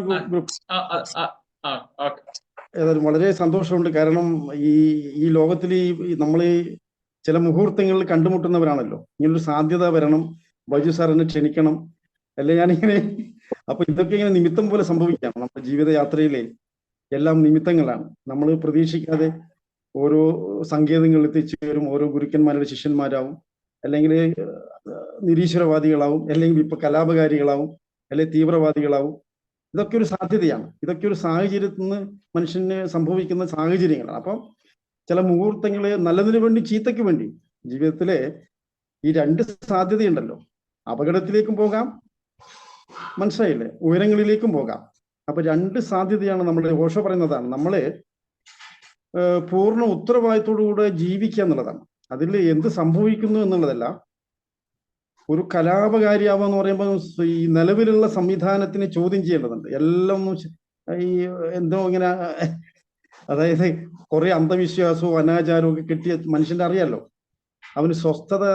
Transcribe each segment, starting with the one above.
Group ഏതായാലും വളരെ സന്തോഷമുണ്ട്. കാരണം ഈ ലോകത്തിൽ നമ്മൾ ചില മുഹൂർത്തങ്ങളിൽ കണ്ടുമുട്ടുന്നവരാണല്ലോ. ഇങ്ങനൊരു സാധ്യത വരണം, ബൈജു സാർ എന്നെ ക്ഷണിക്കണം, അല്ലെ ഞാനിങ്ങനെ. അപ്പൊ ഇതൊക്കെ ഇങ്ങനെ നിമിത്തം പോലെ സംഭവിക്കാം. നമ്മുടെ ജീവിതയാത്രയിലെ എല്ലാം നിമിത്തങ്ങളാണ്. നമ്മൾ പ്രതീക്ഷിക്കാതെ ഓരോ സങ്കേതങ്ങളിൽ എത്തിച്ചേരും. ഓരോ ഗുരുക്കന്മാരുടെ ശിഷ്യന്മാരാവും, അല്ലെങ്കിൽ നിരീശ്വരവാദികളാവും, അല്ലെങ്കിൽ ഇപ്പൊ കലാപകാരികളാവും, അല്ലെങ്കിൽ തീവ്രവാദികളാവും. ഇതൊക്കെ ഒരു സാധ്യതയാണ്. ഇതൊക്കെ ഒരു സാഹചര്യത്തിൽ നിന്ന് മനുഷ്യന് സംഭവിക്കുന്ന സാഹചര്യങ്ങളാണ്. അപ്പം ചില മുഹൂർത്തങ്ങള് നല്ലതിനു വേണ്ടി ചീത്തയ്ക്ക് വേണ്ടി ജീവിതത്തിലെ ഈ രണ്ട് സാധ്യതയുണ്ടല്ലോ. അപകടത്തിലേക്കും പോകാം, മനസ്സിലായില്ലേ, ഉയരങ്ങളിലേക്കും പോകാം. അപ്പൊ രണ്ട് സാധ്യതയാണ്. നമ്മുടെ ഓഷോ പറയുന്നതാണ്, നമ്മള് പൂർണ്ണ ഉത്തരവാദിത്തോടുകൂടെ ജീവിക്കുക എന്നുള്ളതാണ്. അതിൽ എന്ത് സംഭവിക്കുന്നു എന്നുള്ളതല്ല. ഒരു കലാപകാരിയാവുക എന്ന് പറയുമ്പോൾ ഈ നിലവിലുള്ള സംവിധാനത്തിനെ ചോദ്യം ചെയ്യേണ്ടതുണ്ട്. എല്ലാം ഈ എന്തോ ഇങ്ങനെ, അതായത് കുറെ അന്ധവിശ്വാസവും അനാചാരവും ഒക്കെ കിട്ടിയ മനുഷ്യന്റെ അറിയാലോ, അവന് സ്വസ്ഥത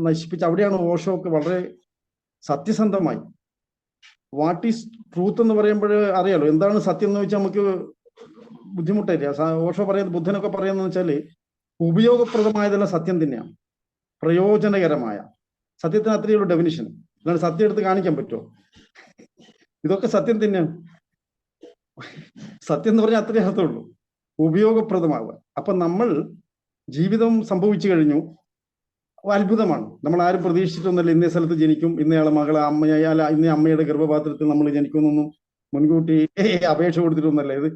നശിപ്പിച്ച്. അവിടെയാണ് ഓഷോക്ക് വളരെ സത്യസന്ധമായി വാട്ട് ഈസ് ട്രൂത്ത് എന്ന് പറയുമ്പോൾ അറിയാലോ എന്താണ് സത്യം എന്ന് വെച്ചാൽ നമുക്ക് ബുദ്ധിമുട്ടില്ല. ഓഷോ പറയുന്നത്, ബുദ്ധനൊക്കെ പറയുന്നത് വെച്ചാല് ഉപയോഗപ്രദമായതെല്ലാം സത്യം തന്നെയാണ്, പ്രയോജനകരമായ സത്യത്തിന് അത്രയുള്ള ഡെഫിനിഷൻ. അല്ലാണ്ട് സത്യം എടുത്ത് കാണിക്കാൻ പറ്റുമോ? ഇതൊക്കെ സത്യം തന്നെയാണ്. സത്യം എന്ന് പറഞ്ഞാൽ അത്രേ അർത്ഥമുള്ളൂ, ഉപയോഗപ്രദമാവുക. അപ്പൊ നമ്മൾ ജീവിതം സംഭവിച്ചു കഴിഞ്ഞു, അത്ഭുതമാണ്. നമ്മൾ ആരും പ്രതീക്ഷിച്ചിട്ടൊന്നുമല്ല ഇന്നേ സ്ഥലത്ത് ജനിക്കും, ഇന്നയാളെ മകളെ അമ്മയാൽ ഇന്നേ അമ്മയുടെ ഗർഭപാത്രത്തിൽ നമ്മൾ ജനിക്കുമെന്നൊന്നും മുൻകൂട്ടി അപേക്ഷ കൊടുത്തിട്ടൊന്നല്ല. ഇത്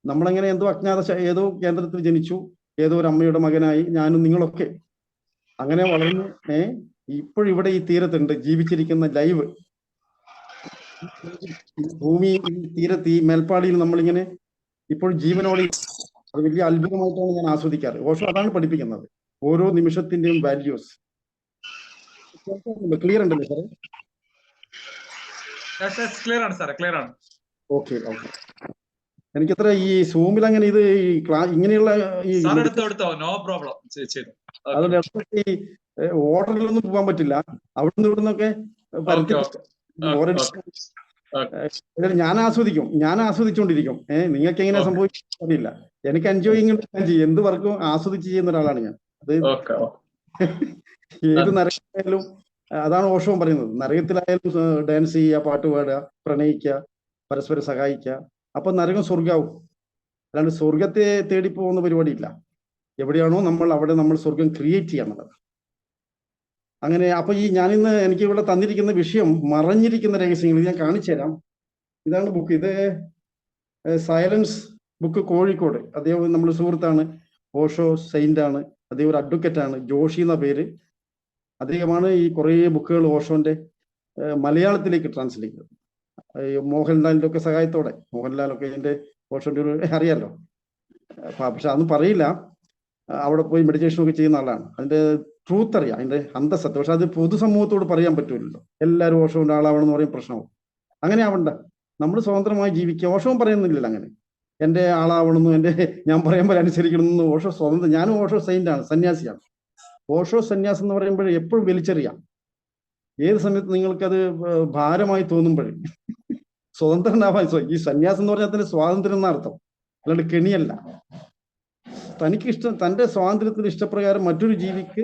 നമ്മളെങ്ങനെ എന്തോ അജ്ഞാത ഏതോ കേന്ദ്രത്തിൽ ജനിച്ചു, ഏതോ ഒരു അമ്മയുടെ മകനായി ഞാനും നിങ്ങളൊക്കെ അങ്ങനെ വളർന്നു. ഇപ്പോഴിവിടെ ഈ തീരത്തുണ്ട് ജീവിച്ചിരിക്കുന്ന ലൈവ് ഭൂമി തീരത്ത് ഈ മേൽപ്പാടിയിൽ നമ്മളിങ്ങനെ ഇപ്പോൾ ജീവനോടെ. അത് വലിയ അത്ഭുതമായിട്ടാണ് ഞാൻ ആസ്വദിക്കാറ്. ഓഷോ അതാണ് പഠിപ്പിക്കുന്നത്, ഓരോ നിമിഷത്തിന്റെയും വാല്യൂസ്. ക്ലിയർ ഉണ്ടല്ലോ സാറേ? Okay okay. എനിക്കത്ര ഈ സൂമിൽ അങ്ങനെ ഇത് ഇങ്ങനെയുള്ള ഈ അതുകൊണ്ട് ഈ ഓർഡറിലൊന്നും പോകാൻ പറ്റില്ല. അവിടുന്ന് ഇവിടുന്നൊക്കെ ഞാൻ ആസ്വദിച്ചുകൊണ്ടിരിക്കും. നിങ്ങൾക്ക് എങ്ങനെ സംഭവിക്കില്ല. എനിക്ക് എൻജോയിങ് ചെയ്യും. എന്ത് വർക്കും ആസ്വദിച്ച് ചെയ്യുന്ന ഒരാളാണ് ഞാൻ. അത് ഏത് നരകത്തിലായാലും അതാണ് ഓഷവും പറയുന്നത്. നരകത്തിലായാലും ഡാൻസ് ചെയ്യുക, പാട്ട് പാടുക, പ്രണയിക്കുക, പരസ്പരം സഹായിക്കുക. അപ്പൊ നരകം സ്വർഗാവും. അല്ലാണ്ട് സ്വർഗത്തെ തേടി പോകുന്ന പരിപാടിയില്ല. എവിടെയാണോ നമ്മൾ അവിടെ നമ്മൾ സ്വർഗം ക്രിയേറ്റ് ചെയ്യാന്നുള്ളത്. അങ്ങനെ അപ്പൊ ഞാനിന്ന് എനിക്ക് ഇവിടെ തന്നിരിക്കുന്ന വിഷയം മറഞ്ഞിരിക്കുന്ന രഹസ്യങ്ങൾ ഞാൻ കാണിച്ചു തരാം. ഇതാണ് ബുക്ക്. ഇത് സൈലൻസ് ബുക്ക്, കോഴിക്കോട്. അദ്ദേഹം നമ്മുടെ സുഹൃത്താണ്, ഓഷോ സെയിന്റ് ആണ്. അദ്ദേഹം ഒരു അഡ്വക്കേറ്റ് ആണ്, ജോഷി എന്ന പേര്. അദ്ദേഹമാണ് ഈ കുറേ ബുക്കുകൾ ഓഷോന്റെ മലയാളത്തിലേക്ക് ട്രാൻസ്ലേറ്റ് ചെയ്തത്. മോഹൻലാലിന്റെ ഒക്കെ സഹായത്തോടെ. മോഹൻലാലൊക്കെ ഇതിന്റെ ഓഷോന്റെ ഒരു അറിയാലോ. പക്ഷെ അതൊന്നും പറയില്ല, അവിടെ പോയി മെഡിറ്റേഷൻ ഒക്കെ ചെയ്യുന്ന ആളാണ്. അതിന്റെ ട്രൂത്ത് അറിയാം, അതിന്റെ അന്തസത്യം. പക്ഷെ അത് പൊതുസമൂഹത്തോട് പറയാൻ പറ്റൂലല്ലോ. എല്ലാവരും ഓഷോന്റെ ആളാവണമെന്ന് പറയും, പ്രശ്നവും. അങ്ങനെ ആവണ്ട, നമ്മൾ സ്വതന്ത്രമായി ജീവിക്കുക. ഓഷവും പറയുന്നില്ലല്ലോ അങ്ങനെ എന്റെ ആളാവണമെന്നും ഞാൻ പറയുമ്പോൾ അനുസരിക്കണമെന്ന്. ഓഷോ സ്വതന്ത്രം. ഞാനും ഓഷോ സെയിന്റ് ആണ്, സന്യാസിയാണ്. ഓഷോ സന്യാസം എന്ന് പറയുമ്പോൾ എപ്പോഴും വലിച്ചെറിയാം. ഏത് സമയത്ത് നിങ്ങൾക്കത് ഭാരമായി തോന്നുമ്പോഴേ സ്വതന്ത്രനാവാൻ. ഈ സന്യാസം എന്ന് പറഞ്ഞാൽ തന്നെ സ്വാതന്ത്ര്യം എന്നർത്ഥം, അല്ലാണ്ട് കെണിയല്ല. തനിക്കിഷ്ടം, തന്റെ സ്വാതന്ത്ര്യത്തിന്റെ ഇഷ്ടപ്രകാരം മറ്റൊരു ജീവിക്ക്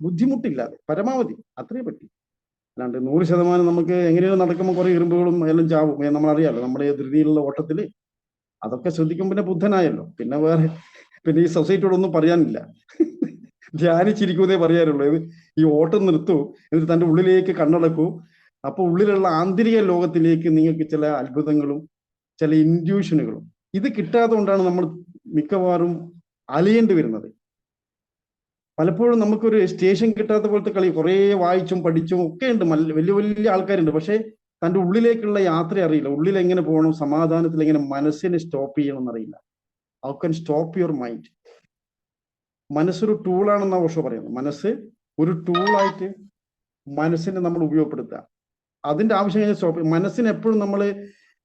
ബുദ്ധിമുട്ടില്ലാതെ പരമാവധി അത്രേ പറ്റി. അല്ലാണ്ട് 100% നമുക്ക് എങ്ങനെയോ നടക്കുമ്പോൾ കുറെ ഇരുമ്പുകളും എല്ലാം ചാവും. നമ്മളറിയാലോ നമ്മുടെ ധൃതിയിലുള്ള ഓട്ടത്തില്. അതൊക്കെ ശ്രദ്ധിക്കും. പിന്നെ ബുദ്ധനായല്ലോ, പിന്നെ വേറെ പിന്നെ ഈ സൊസൈറ്റിയോടൊന്നും പറയാനില്ല. ധ്യാനിച്ചിരിക്കുന്നേ പറയാനുള്ളൂ. ഈ ഓട്ടം നിർത്തൂ, എന്നിട്ട് തന്റെ ഉള്ളിലേക്ക് കണ്ണടക്കൂ. അപ്പൊ ഉള്ളിലുള്ള ആന്തരിക ലോകത്തിലേക്ക് നിങ്ങൾക്ക് ചില അത്ഭുതങ്ങളും ചില ഇൻഡ്യൂഷനുകളും. ഇത് കിട്ടാതെ കൊണ്ടാണ് നമ്മൾ മിക്കവാറും അലയേണ്ടി വരുന്നത്. പലപ്പോഴും നമുക്കൊരു സ്റ്റേഷൻ കിട്ടാത്ത പോലത്തെ കളി. കുറേ വായിച്ചും പഠിച്ചും ഒക്കെ ഉണ്ട്, വലിയ വലിയ ആൾക്കാരുണ്ട്. പക്ഷെ തൻ്റെ ഉള്ളിലേക്കുള്ള യാത്ര അറിയില്ല. ഉള്ളിൽ എങ്ങനെ പോകണം, സമാധാനത്തിൽ എങ്ങനെ മനസ്സിനെ സ്റ്റോപ്പ് ചെയ്യണം എന്നറിയില്ല. How can stop your mind. മനസ്സൊരു ടൂളാണെന്ന ഓഷോ പറയുന്നത്. മനസ്സ് ഒരു ടൂളായിട്ട് മനസ്സിനെ നമ്മൾ ഉപയോഗപ്പെടുത്തുക. അതിന്റെ ആവശ്യം കഴിഞ്ഞാൽ സ്റ്റോപ്പ്. മനസ്സിനെ എപ്പോഴും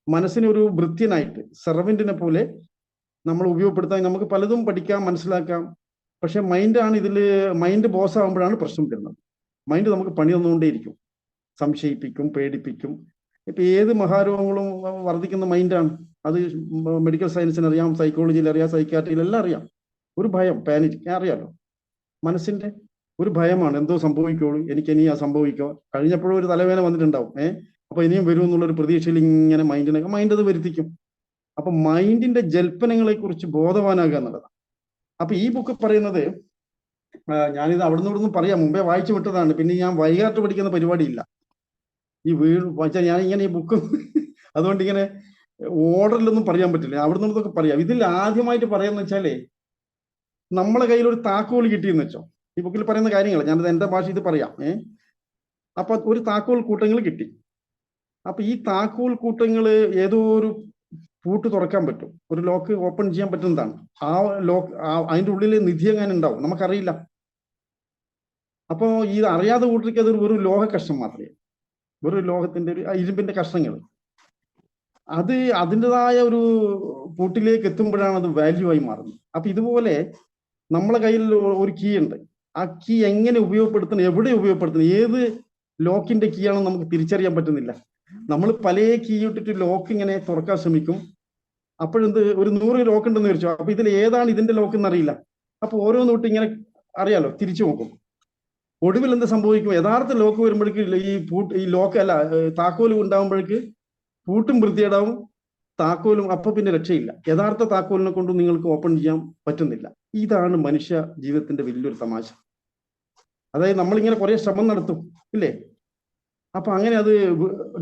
മനസ്സിനെ ഒരു ഭൃത്യനായിട്ട്, സെർവന്റിനെ പോലെ നമ്മൾ ഉപയോഗപ്പെടുത്താൻ. നമുക്ക് പലതും പഠിക്കാം, മനസ്സിലാക്കാം. പക്ഷെ മൈൻഡാണ് മൈൻഡ് ബോസ് ആകുമ്പോഴാണ് പ്രശ്നം വരുന്നത്. മൈൻഡ് നമുക്ക് പണി തന്നുകൊണ്ടേയിരിക്കും, സംശയിപ്പിക്കും, പേടിപ്പിക്കും, ഇപ്പൊ ഏത് മഹാരോഗങ്ങളും വർദ്ധിക്കുന്ന മൈൻഡാണ്. അത് മെഡിക്കൽ സയൻസിന് അറിയാം, സൈക്കോളജിയിൽ അറിയാം, സൈക്കാട്രിയിൽ എല്ലാം അറിയാം. ഒരു ഭയം, പാനിക് അറിയാലോ. മനസ്സിന്റെ ഒരു ഭയമാണ്, എന്തോ സംഭവിക്കുള്ളൂ, എനിക്ക് ഇനി സംഭവിക്കോ, കഴിഞ്ഞപ്പോഴും ഒരു തലവേദന വന്നിട്ടുണ്ടാവും, അപ്പൊ ഇനിയും വരും എന്നുള്ളൊരു പ്രതീക്ഷയിൽ ഇങ്ങനെ മൈൻഡ് അത് വരുത്തിക്കും. അപ്പൊ മൈൻഡിന്റെ ജൽപ്പനങ്ങളെ കുറിച്ച് ബോധവാനാകുക എന്നുള്ളതാണ്. അപ്പൊ ഈ ബുക്ക് പറയുന്നത്, ഞാനിത് അവിടുന്ന് ഇവിടുന്ന് പറയാം, മുമ്പേ വായിച്ചു വിട്ടതാണ്, പിന്നെ ഞാൻ വൈകാട്ട് പഠിക്കുന്ന പരിപാടിയില്ല. ഈ വീട് വായിച്ചാൽ ഞാൻ ഇങ്ങനെ ഈ ബുക്ക് അതുകൊണ്ട് ഇങ്ങനെ ഓർഡറിലൊന്നും പറയാൻ പറ്റില്ല, അവിടുന്ന് ഇവിടുന്നൊക്കെ പറയാം. ഇതിൽ ആദ്യമായിട്ട് പറയാന്ന് വെച്ചാലേ, നമ്മളെ കയ്യിൽ ഒരു താക്കോൽ കിട്ടിയെന്ന് വെച്ചോ, ഈ ബുക്കിൽ പറയുന്ന കാര്യങ്ങൾ ഞാനത് എന്റെ ഭാഷ ഇത് പറയാം. അപ്പൊ ഒരു താക്കോൽ കൂട്ടങ്ങൾ കിട്ടി. അപ്പൊ ഈ താക്കോൽ കൂട്ടങ്ങൾ ഏതോ ഒരു പൂട്ട് തുറക്കാൻ പറ്റും, ഒരു ലോക്ക് ഓപ്പൺ ചെയ്യാൻ പറ്റുന്നതാണ്. ആ ലോക്ക് അതിന്റെ ഉള്ളിൽ നിധി എങ്ങനെ ഉണ്ടാവും നമുക്കറിയില്ല. അപ്പോ ഈ അറിയാതെ കൂട്ടിലേക്ക് അതൊരു ഒരു ലോഹ കഷ്ണം മാത്രമേ, വെറും ലോഹത്തിന്റെ ഒരു ഇരുമ്പിന്റെ കഷ്ണങ്ങൾ. അത് അതിൻ്റെതായ ഒരു കൂട്ടിലേക്ക് എത്തുമ്പോഴാണ് അത് വാല്യൂ ആയി മാറുന്നത്. അപ്പൊ ഇതുപോലെ നമ്മളെ കയ്യിൽ ഒരു കീ ഉണ്ട്. ആ കീ എങ്ങനെ ഉപയോഗപ്പെടുത്തണം, എവിടെ ഉപയോഗപ്പെടുത്തണം, ഏത് ലോക്കിന്റെ കീ ആണെന്ന് നമുക്ക് തിരിച്ചറിയാൻ പറ്റുന്നില്ല. നമ്മൾ പല കീ ഇട്ടിട്ട് ലോക്ക് ഇങ്ങനെ തുറക്കാൻ ശ്രമിക്കും. അപ്പോഴെന്ത്, ഒരു 100 ലോക്ക് ഉണ്ടെന്ന് വിചാരിച്ചു, അപ്പൊ ഇതിൽ ഏതാണ് ഇതിന്റെ ലോക്ക് എന്നറിയില്ല. അപ്പൊ ഓരോന്നോട്ട് ഇങ്ങനെ അറിയാലോ, തിരിച്ചു നോക്കും. ഒടുവിൽ എന്ത് സംഭവിക്കും, യഥാർത്ഥ ലോക്ക് വരുമ്പോഴേക്ക് ഈ ലോക്ക് അല്ല, താക്കോല് ഉണ്ടാകുമ്പോഴേക്ക് പൂട്ടും വൃത്തിയേടാവും, താക്കോലും, അപ്പൊ പിന്നെ രക്ഷയില്ല. യഥാർത്ഥ താക്കോലിനെ കൊണ്ട് നിങ്ങൾക്ക് ഓപ്പൺ ചെയ്യാൻ പറ്റുന്നില്ല. ഇതാണ് മനുഷ്യ ജീവിതത്തിന്റെ വലിയൊരു തമാശ. അതായത് നമ്മളിങ്ങനെ കുറെ ശ്രമം നടത്തും, ഇല്ലേ, അപ്പൊ അങ്ങനെ അത്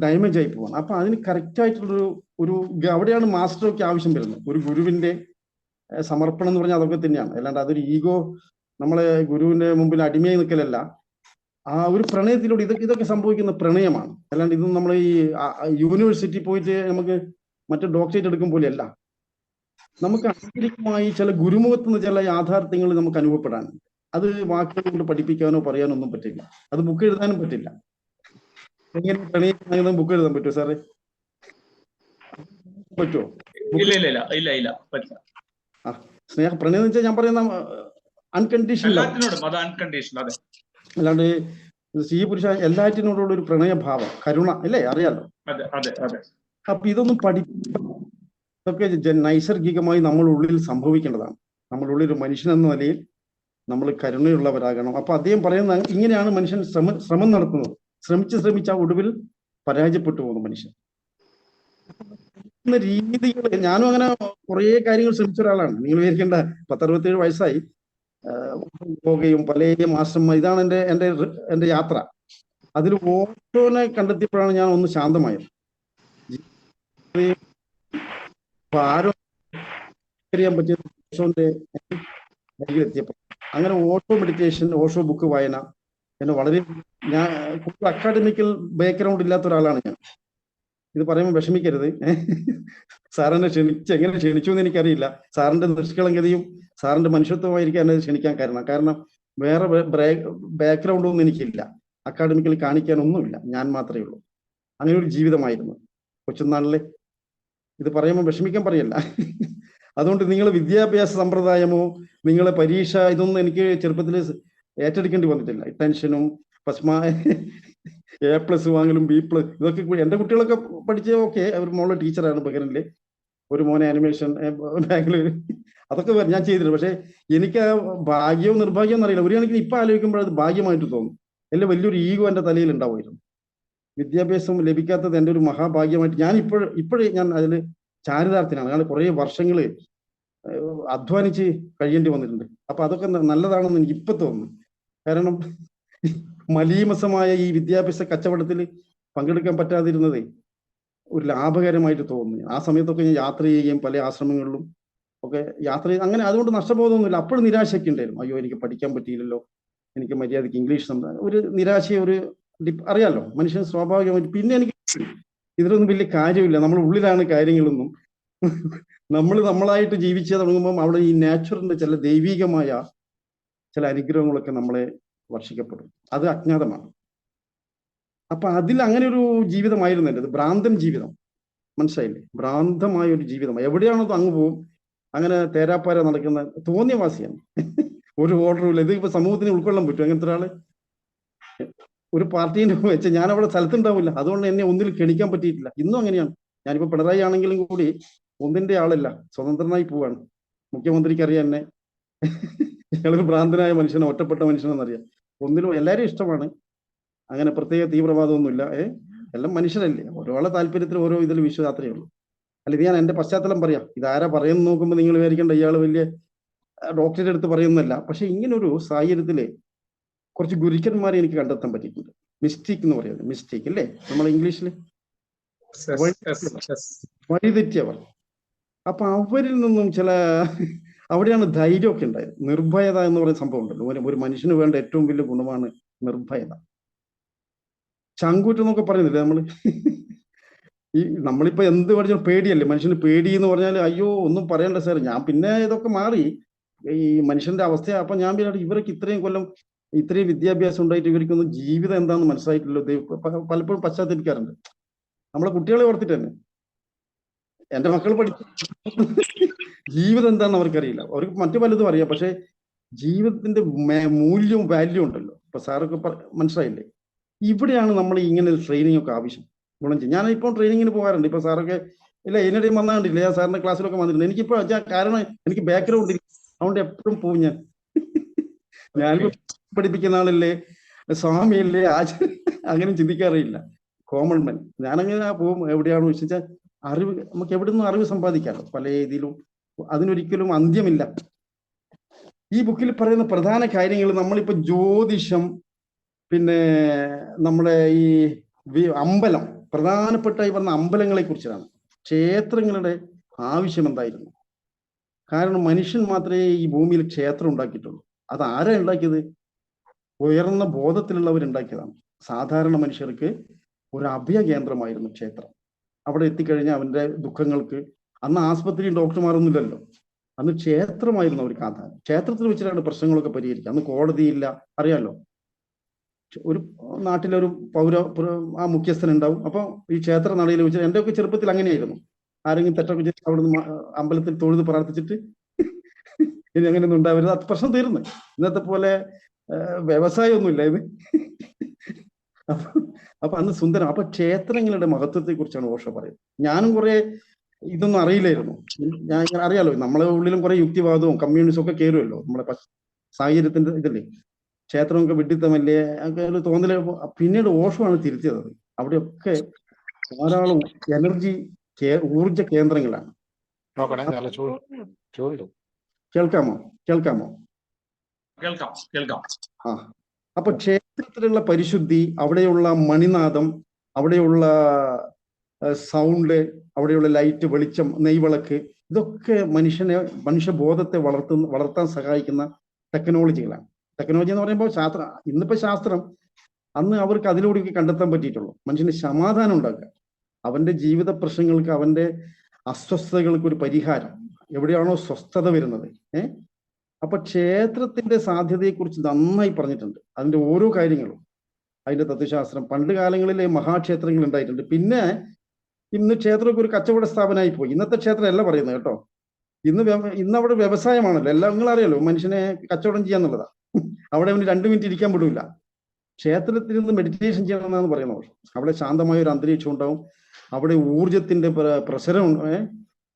ഡാമേജ് ആയി പോകണം. അപ്പൊ അതിന് കറക്റ്റ് ആയിട്ടുള്ളൊരു ഒരു അവിടെയാണ് മാസ്റ്ററൊക്കെ ആവശ്യം വരുന്നത്. ഒരു ഗുരുവിന്റെ സമർപ്പണം എന്ന് പറഞ്ഞാൽ അതൊക്കെ തന്നെയാണ്. അല്ലാണ്ട് അതൊരു ഈഗോ, നമ്മളെ ഗുരുവിന്റെ മുമ്പിൽ അടിമയായി നിൽക്കലല്ല. ആ ഒരു പ്രണയത്തിലൂടെ ഇതൊക്കെ സംഭവിക്കുന്ന പ്രണയമാണ്. അല്ലാണ്ട് ഇതൊന്നും നമ്മൾ ഈ യൂണിവേഴ്സിറ്റി പോയിട്ട് നമുക്ക് മറ്റു ഡോക്ടറേറ്റ് എടുക്കും പോലെയല്ല. നമുക്ക് ആന്തരികമായി ചില ഗുരുമുഖത്ത് നിന്ന് ചില യാഥാർത്ഥ്യങ്ങൾ നമുക്ക് അനുഭവപ്പെടാനുണ്ട്. അത് വാക്കുകൾ കൊണ്ട് പഠിപ്പിക്കാനോ പറയാനോ ഒന്നും പറ്റില്ല. അത് ബുക്ക് എഴുതാനും പറ്റില്ല. എങ്ങനെ പ്രണയിക്കുന്ന ബുക്ക് എഴുതാൻ പറ്റുമോ സാറേ? പറ്റുമോ? ആ സ്നേഹ പ്രണയം എന്ന് വെച്ചാൽ ഞാൻ പറയുന്ന അൺകണ്ടീഷണൽ, അല്ലാണ്ട് സ്ത്രീ പുരുഷ എല്ലാറ്റിനോടുള്ള ഒരു പ്രണയഭാവം, കരുണ, അല്ലേ, അറിയാലോ. അപ്പൊ ഇതൊന്നും ഇതൊക്കെ നൈസർഗികമായി നമ്മളുള്ളിൽ സംഭവിക്കേണ്ടതാണ്. നമ്മളുള്ളിൽ ഒരു മനുഷ്യൻ എന്ന നിലയിൽ നമ്മൾ കരുണയുള്ളവരാകണം. അപ്പൊ അദ്ദേഹം പറയുന്ന ഇങ്ങനെയാണ് മനുഷ്യൻ ശ്രമം നടത്തുന്നത്. ശ്രമിച്ച് ആ ഒടുവിൽ പരാജയപ്പെട്ടു പോകുന്നു മനുഷ്യൻ. രീതികൾ, ഞാനും അങ്ങനെ കുറെ കാര്യങ്ങൾ ശ്രമിച്ച ഒരാളാണ്. നിങ്ങൾ വിചാരിക്കേണ്ട, 67 വയസ്സായി പോകുകയും പല മാസ്റ്റർമാർ, ഇതാണ് എന്റെ യാത്ര. അതിൽ ഓരോനെ കണ്ടെത്തിയപ്പോഴാണ് ഞാൻ ഒന്ന് ശാന്തമായത്. ആരോ അറിയാൻ പറ്റിയ എത്തിയപ്പോൾ അങ്ങനെ ഓഷോ മെഡിറ്റേഷൻ, ഓഷോ ബുക്ക് വായന എന്നെ വളരെ, ഞാൻ അക്കാഡമിക്കൽ ബാക്ക്ഗ്രൗണ്ട് ഇല്ലാത്ത ഒരാളാണ് ഞാൻ. ഇത് പറയുമ്പോൾ വിഷമിക്കരുത്. സാറിനെ എങ്ങനെ ക്ഷണിച്ചു എന്ന് എനിക്കറിയില്ല. സാറിന്റെ നിഷ്കളങ്കതയും സാറിന്റെ മനുഷ്യത്വമായിരിക്കും എന്നെ ക്ഷണിക്കാൻ കാരണം വേറെ ബാക്ക്ഗ്രൗണ്ടൊന്നും എനിക്കില്ല, അക്കാഡമിക്കലി കാണിക്കാനൊന്നുമില്ല, ഞാൻ മാത്രമേ ഉള്ളൂ. അങ്ങനെ ഒരു ജീവിതമായിരുന്നു കൊച്ചുനാളിലെ. ഇത് പറയുമ്പോൾ വിഷമിക്കാൻ പറയല്ല. അതുകൊണ്ട് നിങ്ങൾ വിദ്യാഭ്യാസ സമ്പ്രദായമോ നിങ്ങളെ പരീക്ഷ ഇതൊന്നും എനിക്ക് ചെറുപ്പത്തിൽ ഏറ്റെടുക്കേണ്ടി വന്നിട്ടില്ല. ടെൻഷനും A+ വാങ്ങലും B+, ഇതൊക്കെ എന്റെ കുട്ടികളൊക്കെ പഠിച്ച ഓക്കെ. ഒരു മോള് ടീച്ചറാണ് ബഹ്റിനില്, ഒരു മോനെ അനിമേഷൻ ബാംഗ്ലൂർ, അതൊക്കെ ഞാൻ ചെയ്തിട്ടുണ്ട്. പക്ഷെ എനിക്ക് ഭാഗ്യവും നിർഭാഗ്യവും എന്നറിയില്ല. ഒരു കണക്കിന് ഇപ്പൊ ആലോചിക്കുമ്പോൾ അത് ഭാഗ്യമായിട്ട് തോന്നും. എല്ലാം വലിയൊരു ഈഗോ എന്റെ തലയിൽ ഉണ്ടാവുമായിരുന്നു. വിദ്യാഭ്യാസം ലഭിക്കാത്തത് എൻ്റെ ഒരു മഹാഭാഗ്യമായിട്ട് ഞാൻ ഇപ്പോഴേ ഞാൻ അതിൽ ചാരിതാർത്ഥ്യനാണ്. കാരണം കുറെ വർഷങ്ങൾ അധ്വാനിച്ച് കഴിയേണ്ടി വന്നിട്ടുണ്ട്. അപ്പൊ അതൊക്കെ നല്ലതാണെന്ന് എനിക്ക് ഇപ്പൊ തോന്നുന്നു. കാരണം മലീമസമായ ഈ വിദ്യാഭ്യാസ കച്ചവടത്തിൽ പങ്കെടുക്കാൻ പറ്റാതിരുന്നത് ഒരു ലാഭകരമായിട്ട് തോന്നുന്നു. ആ സമയത്തൊക്കെ ഞാൻ യാത്ര ചെയ്യുകയും പല ആശ്രമങ്ങളിലും ഒക്കെ യാത്ര ചെയ്ത് അങ്ങനെ, അതുകൊണ്ട് നഷ്ടബോധമൊന്നുമില്ല. അപ്പോഴും നിരാശയൊക്കെ ഉണ്ടായിരുന്നു. അയ്യോ, എനിക്ക് പഠിക്കാൻ പറ്റിയില്ലല്ലോ, എനിക്ക് മര്യാദയ്ക്ക് ഇംഗ്ലീഷ് ഒരു നിരാശ, ഒരു അറിയാലോ, മനുഷ്യന് സ്വാഭാവികമായിട്ട്. പിന്നെ എനിക്ക് ഇതിലൊന്നും വലിയ കാര്യമില്ല, നമ്മുടെ ഉള്ളിലാണ് കാര്യങ്ങളൊന്നും. നമ്മളായിട്ട് ജീവിച്ചു തുടങ്ങുമ്പോൾ അവിടെ ഈ നാച്ചുറലിന്റെ ചില ദൈവികമായ ചില അനുഗ്രഹങ്ങളൊക്കെ നമ്മളെ വർഷിക്കപ്പെടും. അത് അജ്ഞാതമാണ്. അപ്പൊ അതിൽ അങ്ങനെ ഒരു ജീവിതമായിരുന്നു എൻ്റെ. ഭ്രാന്തൻ ജീവിതം, മനസ്സിലായില്ലേ? ഭ്രാന്തമായ ഒരു ജീവിതം. എവിടെയാണോ അങ്ങ് പോവും, അങ്ങനെ തേരാപ്പാര നടക്കുന്ന തോന്നിയവാസിയാണ്. ഒരു ഓർഡറും ഇല്ല. ഇത് ഇപ്പൊ സമൂഹത്തിന് ഉൾക്കൊള്ളാൻ പറ്റും അങ്ങനത്തെ ഒരാള്? ഒരു പാർട്ടീനെ വെച്ച് ഞാൻ അവിടെ സ്ഥലത്തുണ്ടാവില്ല. അതുകൊണ്ട് എന്നെ ഒന്നിൽ ക്ഷണിക്കാൻ പറ്റിയിട്ടില്ല. ഇന്നും അങ്ങനെയാണ്. ഞാനിപ്പോ പിണറായി ആണെങ്കിലും കൂടി ഒന്നിന്റെ ആളല്ല, സ്വതന്ത്രനായി പോവാണ്. മുഖ്യമന്ത്രിക്ക് അറിയാം എന്നെ. ഞങ്ങളൊരു ഭ്രാന്തനായ മനുഷ്യനെ, ഒറ്റപ്പെട്ട മനുഷ്യനെന്നറിയാം. ഒന്നിലും എല്ലാവരും ഇഷ്ടമാണ്. അങ്ങനെ പ്രത്യേക തീവ്രവാദമൊന്നുമില്ല. എല്ലാം മനുഷ്യരല്ലേ, ഓരോളെ താല്പര്യത്തിൽ ഓരോ ഇതിൽ വിശ്വാസത്രേ ഉള്ളൂ. അല്ല, ഇത് ഞാൻ എന്റെ പശ്ചാത്തലം പറയാം. ഇതാരാ പറയുന്ന നോക്കുമ്പോൾ നിങ്ങൾ വിചാരിക്കേണ്ട ഇയാൾ വലിയ ഡോക്ടറുടെ അടുത്ത് പറയുന്നല്ല. പക്ഷെ ഇങ്ങനൊരു സാഹചര്യത്തില് കുറച്ച് ഗുരുക്കന്മാരെ എനിക്ക് കണ്ടെത്താൻ പറ്റിയിട്ടുണ്ട്. മിസ്റ്റേക്ക് എന്ന് പറയുന്നത്, മിസ്റ്റേക്ക് അല്ലേ നമ്മൾ ഇംഗ്ലീഷിൽ, വഴിതെറ്റിയവർ. അപ്പൊ അവരിൽ നിന്നും ചില അവിടെയാണ് ധൈര്യമൊക്കെ ഉണ്ടായത്. നിർഭയത എന്ന് പറയുന്ന സംഭവം ഉണ്ടല്ലോ. ഒരു മനുഷ്യന് വേണ്ട ഏറ്റവും വലിയ ഗുണമാണ് നിർഭയത. ചങ്കൂറ്റം എന്നൊക്കെ പറയുന്നില്ലേ നമ്മള്. ഈ നമ്മളിപ്പോ എന്ത് പറഞ്ഞാൽ പേടിയല്ലേ, മനുഷ്യന് പേടി എന്ന് പറഞ്ഞാൽ അയ്യോ ഒന്നും പറയണ്ട സാർ. ഞാൻ പിന്നെ ഇതൊക്കെ മാറി ഈ മനുഷ്യന്റെ അവസ്ഥ. അപ്പൊ ഞാൻ പിന്നെ ഇവരൊക്കെ ഇത്രയും കൊല്ലം ഇത്രയും വിദ്യാഭ്യാസം ഉണ്ടായിട്ട് ഇവർക്കൊന്നും ജീവിതം എന്താണെന്ന് മനസ്സിലായിട്ടില്ലോ. പലപ്പോഴും പശ്ചാത്തലിക്കാറുണ്ട്. നമ്മളെ കുട്ടികളെ ഓർത്തിട്ട് തന്നെ. എന്റെ മക്കൾ പഠിച്ചു ജീവിതം എന്താണെന്ന് അവർക്കറിയില്ല. അവർക്ക് മറ്റു പലതും അറിയാം, പക്ഷെ ജീവിതത്തിന്റെ മൂല്യവും വാല്യൂ ഉണ്ടല്ലോ. ഇപ്പൊ സാറൊക്കെ മനസ്സിലായില്ലേ. ഇവിടെയാണ് നമ്മൾ ഇങ്ങനെ ട്രെയിനിങ് ഒക്കെ ആവശ്യം, ഗുണം ചെയ്യും. ഞാൻ ഇപ്പോൾ ട്രെയിനിങ്ങിന് പോകാറുണ്ട്. ഇപ്പൊ സാറൊക്കെ ഇല്ല എന്നോട് വന്നാണ്ടില്ല, ഞാൻ സാറിന്റെ ക്ലാസ്സിലൊക്കെ വന്നിട്ടുണ്ട്. എനിക്കിപ്പോ കാരണം എനിക്ക് ബാക്ക്ഗ്രൗണ്ട് ഇല്ല, അതുകൊണ്ട് എപ്പോഴും പോവും ഞാൻ. ഞാനിപ്പോ പഠിപ്പിക്കുന്ന ആളല്ലേ, സ്വാമിയല്ലേ, ആചാര്യ, അങ്ങനെ ചിന്തിക്കാറില്ല. Common man. ഞാനങ്ങനെ പോവും. എവിടെയാണെന്ന് വെച്ചാൽ അറിവ്, നമുക്ക് എവിടെ നിന്നും അറിവ് സമ്പാദിക്കാമല്ലോ പല രീതിയിലും. അതിനൊരിക്കലും അന്ത്യമില്ല. ഈ ബുക്കിൽ പറയുന്ന പ്രധാന കാര്യങ്ങൾ, നമ്മളിപ്പോ ജ്യോതിഷം, പിന്നെ നമ്മുടെ ഈ അമ്പലം, പ്രധാനപ്പെട്ട ഈ പറഞ്ഞ അമ്പലങ്ങളെ കുറിച്ചാണ്. ക്ഷേത്രങ്ങളുടെ ആവശ്യം എന്തായിരുന്നു? കാരണം മനുഷ്യൻ മാത്രമേ ഈ ഭൂമിയിൽ ക്ഷേത്രം ഉണ്ടാക്കിയിട്ടുള്ളൂ. അത് ആരാ ഉണ്ടാക്കിയത്? ഉയർന്ന ബോധത്തിലുള്ളവർ ഉണ്ടാക്കിയതാണ്. സാധാരണ മനുഷ്യർക്ക് ഒരു അഭയ കേന്ദ്രമായിരുന്നു ക്ഷേത്രം. അവിടെ എത്തിക്കഴിഞ്ഞാൽ അവന്റെ ദുഃഖങ്ങൾക്ക്, അന്ന് ആസ്പത്രിയും ഡോക്ടർമാരൊന്നുമില്ലല്ലോ, അന്ന് ക്ഷേത്രമായിരുന്നു അവർക്ക് ആധാരം. ക്ഷേത്രത്തിൽ വെച്ചിട്ടാണ് പ്രശ്നങ്ങളൊക്കെ പരിഹരിക്കുക. അന്ന് കോടതിയില്ല, അറിയാലോ. ഒരു നാട്ടിലൊരു ആ മുഖ്യസ്ഥൻ ഉണ്ടാവും. അപ്പൊ ഈ ക്ഷേത്ര നടയിൽ വെച്ച്, എൻ്റെ ഒക്കെ ചെറുപ്പത്തിൽ അങ്ങനെയായിരുന്നു. ആരെങ്കിലും തെറ്റൊക്കെ ചെയ്ത് അവിടുന്ന് അമ്പലത്തിൽ തൊഴുത് പ്രാർത്ഥിച്ചിട്ട് ഇനി അങ്ങനെയൊന്നും ഉണ്ടാവരുത്, അത് പ്രശ്നം തീർന്നു. ഇന്നത്തെ പോലെ വ്യവസായമൊന്നുമില്ല ഇത്. അപ്പൊ അന്ന് സുന്ദരം. അപ്പൊ ക്ഷേത്രങ്ങളുടെ മഹത്വത്തെ കുറിച്ചാണ് ഓഷോ പറയുന്നത്. ഞാനും കുറെ ഇതൊന്നും അറിയില്ലായിരുന്നു. ഞാൻ ഇങ്ങനെ അറിയാലോ, നമ്മളെ ഉള്ളിലും കുറെ യുക്തിവാദവും കമ്മ്യൂണിസം ഒക്കെ കയറുമല്ലോ, നമ്മുടെ സാഹചര്യത്തിന്റെ ഇതല്ലേ. ക്ഷേത്രമൊക്കെ വിഡിത്തമല്ലേ, ഒക്കെ ഒരു തോന്നല്. പിന്നീട് ഓഷോയാണ് തിരുത്തിയത്. അവിടെയൊക്കെ ധാരാളം എനർജി, ഊർജ കേന്ദ്രങ്ങളാണ്. കേൾക്കാമോ? കേൾക്കാമോ? ആ. അപ്പൊ ക്ഷേത്രത്തിലുള്ള പരിശുദ്ധി, അവിടെയുള്ള മണിനാദം, അവിടെയുള്ള സൗണ്ട്, അവിടെയുള്ള ലൈറ്റ്, വെളിച്ചം, നെയ്വിളക്ക്, ഇതൊക്കെ മനുഷ്യബോധത്തെ വളർത്താൻ സഹായിക്കുന്ന ടെക്നോളജികളാണ്. ടെക്നോളജി എന്ന് പറയുമ്പോൾ ശാസ്ത്രം, ഇന്നിപ്പോ ശാസ്ത്രം, അന്ന് അവർക്ക് അതിലൂടെ കണ്ടെത്താൻ പറ്റിയിട്ടുള്ളൂ. മനുഷ്യന് സമാധാനം ഉണ്ടാക്കുക, അവന്റെ ജീവിത പ്രശ്നങ്ങൾക്ക്, അവന്റെ അസ്വസ്ഥതകൾക്ക് ഒരു പരിഹാരം, എവിടെയാണോ സ്വസ്ഥത വരുന്നത്. അപ്പൊ ക്ഷേത്രത്തിന്റെ സാധ്യതയെക്കുറിച്ച് നന്നായി പറഞ്ഞിട്ടുണ്ട്. അതിന്റെ ഓരോ കാര്യങ്ങളും, അതിന്റെ തത്വശാസ്ത്രം. പണ്ട് കാലങ്ങളിലെ മഹാക്ഷേത്രങ്ങൾ ഉണ്ടായിട്ടുണ്ട്. പിന്നെ ഇന്ന് ക്ഷേത്രമൊക്കെ ഒരു കച്ചവട സ്ഥാപനമായി പോയി. ഇന്നത്തെ ക്ഷേത്രമല്ല പറയുന്നത് കേട്ടോ. ഇന്ന് അവിടെ വ്യവസായമാണല്ലോ. എല്ലാം നിങ്ങളറിയാലോ, മനുഷ്യനെ കച്ചവടം ചെയ്യാന്നുള്ളതാ. അവിടെ അവന് 2 മിനിറ്റ് ഇരിക്കാൻ വിടൂല. ക്ഷേത്രത്തിൽ നിന്ന് മെഡിറ്റേഷൻ ചെയ്യണമെന്നാണ് പറയുന്നത്. അവിടെ ശാന്തമായ ഒരു അന്തരീക്ഷം ഉണ്ടാവും. അവിടെ ഊർജത്തിന്റെ പ്രസരം,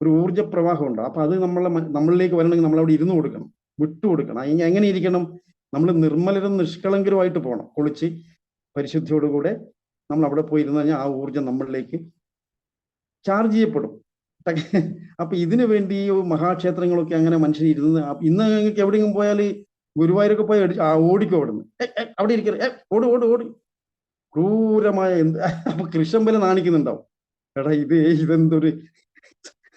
ഒരു ഊർജ പ്രവാഹം ഉണ്ടാവും. അപ്പൊ അത് നമ്മളിലേക്ക് വരണമെങ്കിൽ നമ്മൾ അവിടെ ഇരുന്ന് കൊടുക്കണം, വിട്ടുകൊടുക്കണം. എങ്ങനെ ഇരിക്കണം? നമ്മൾ നിർമ്മലരും നിഷ്കളങ്കരുമായിട്ട് പോകണം. കുളിച്ച് പരിശുദ്ധിയോടുകൂടെ നമ്മൾ അവിടെ പോയിരുന്നു കഴിഞ്ഞാൽ ആ ഊർജം നമ്മളിലേക്ക് ചാർജ് ചെയ്യപ്പെടും. അപ്പൊ ഇതിനു വേണ്ടി മഹാക്ഷേത്രങ്ങളൊക്കെ അങ്ങനെ മനുഷ്യൻ ഇരുന്ന്, ഇന്ന് നിങ്ങൾക്ക് എവിടെയെങ്കിലും പോയാൽ, ഗുരുവായൂരൊക്കെ പോയി ഓടിക്കും അവിടുന്ന്, അവിടെ ഇരിക്കരുത്, ഓട് ഓട് ഓടി, ക്രൂരമായ അപ്പൊ കൃഷ്ണമ്പല നാണിക്കുന്നുണ്ടാവും. എടാ ഇതെന്തൊരു,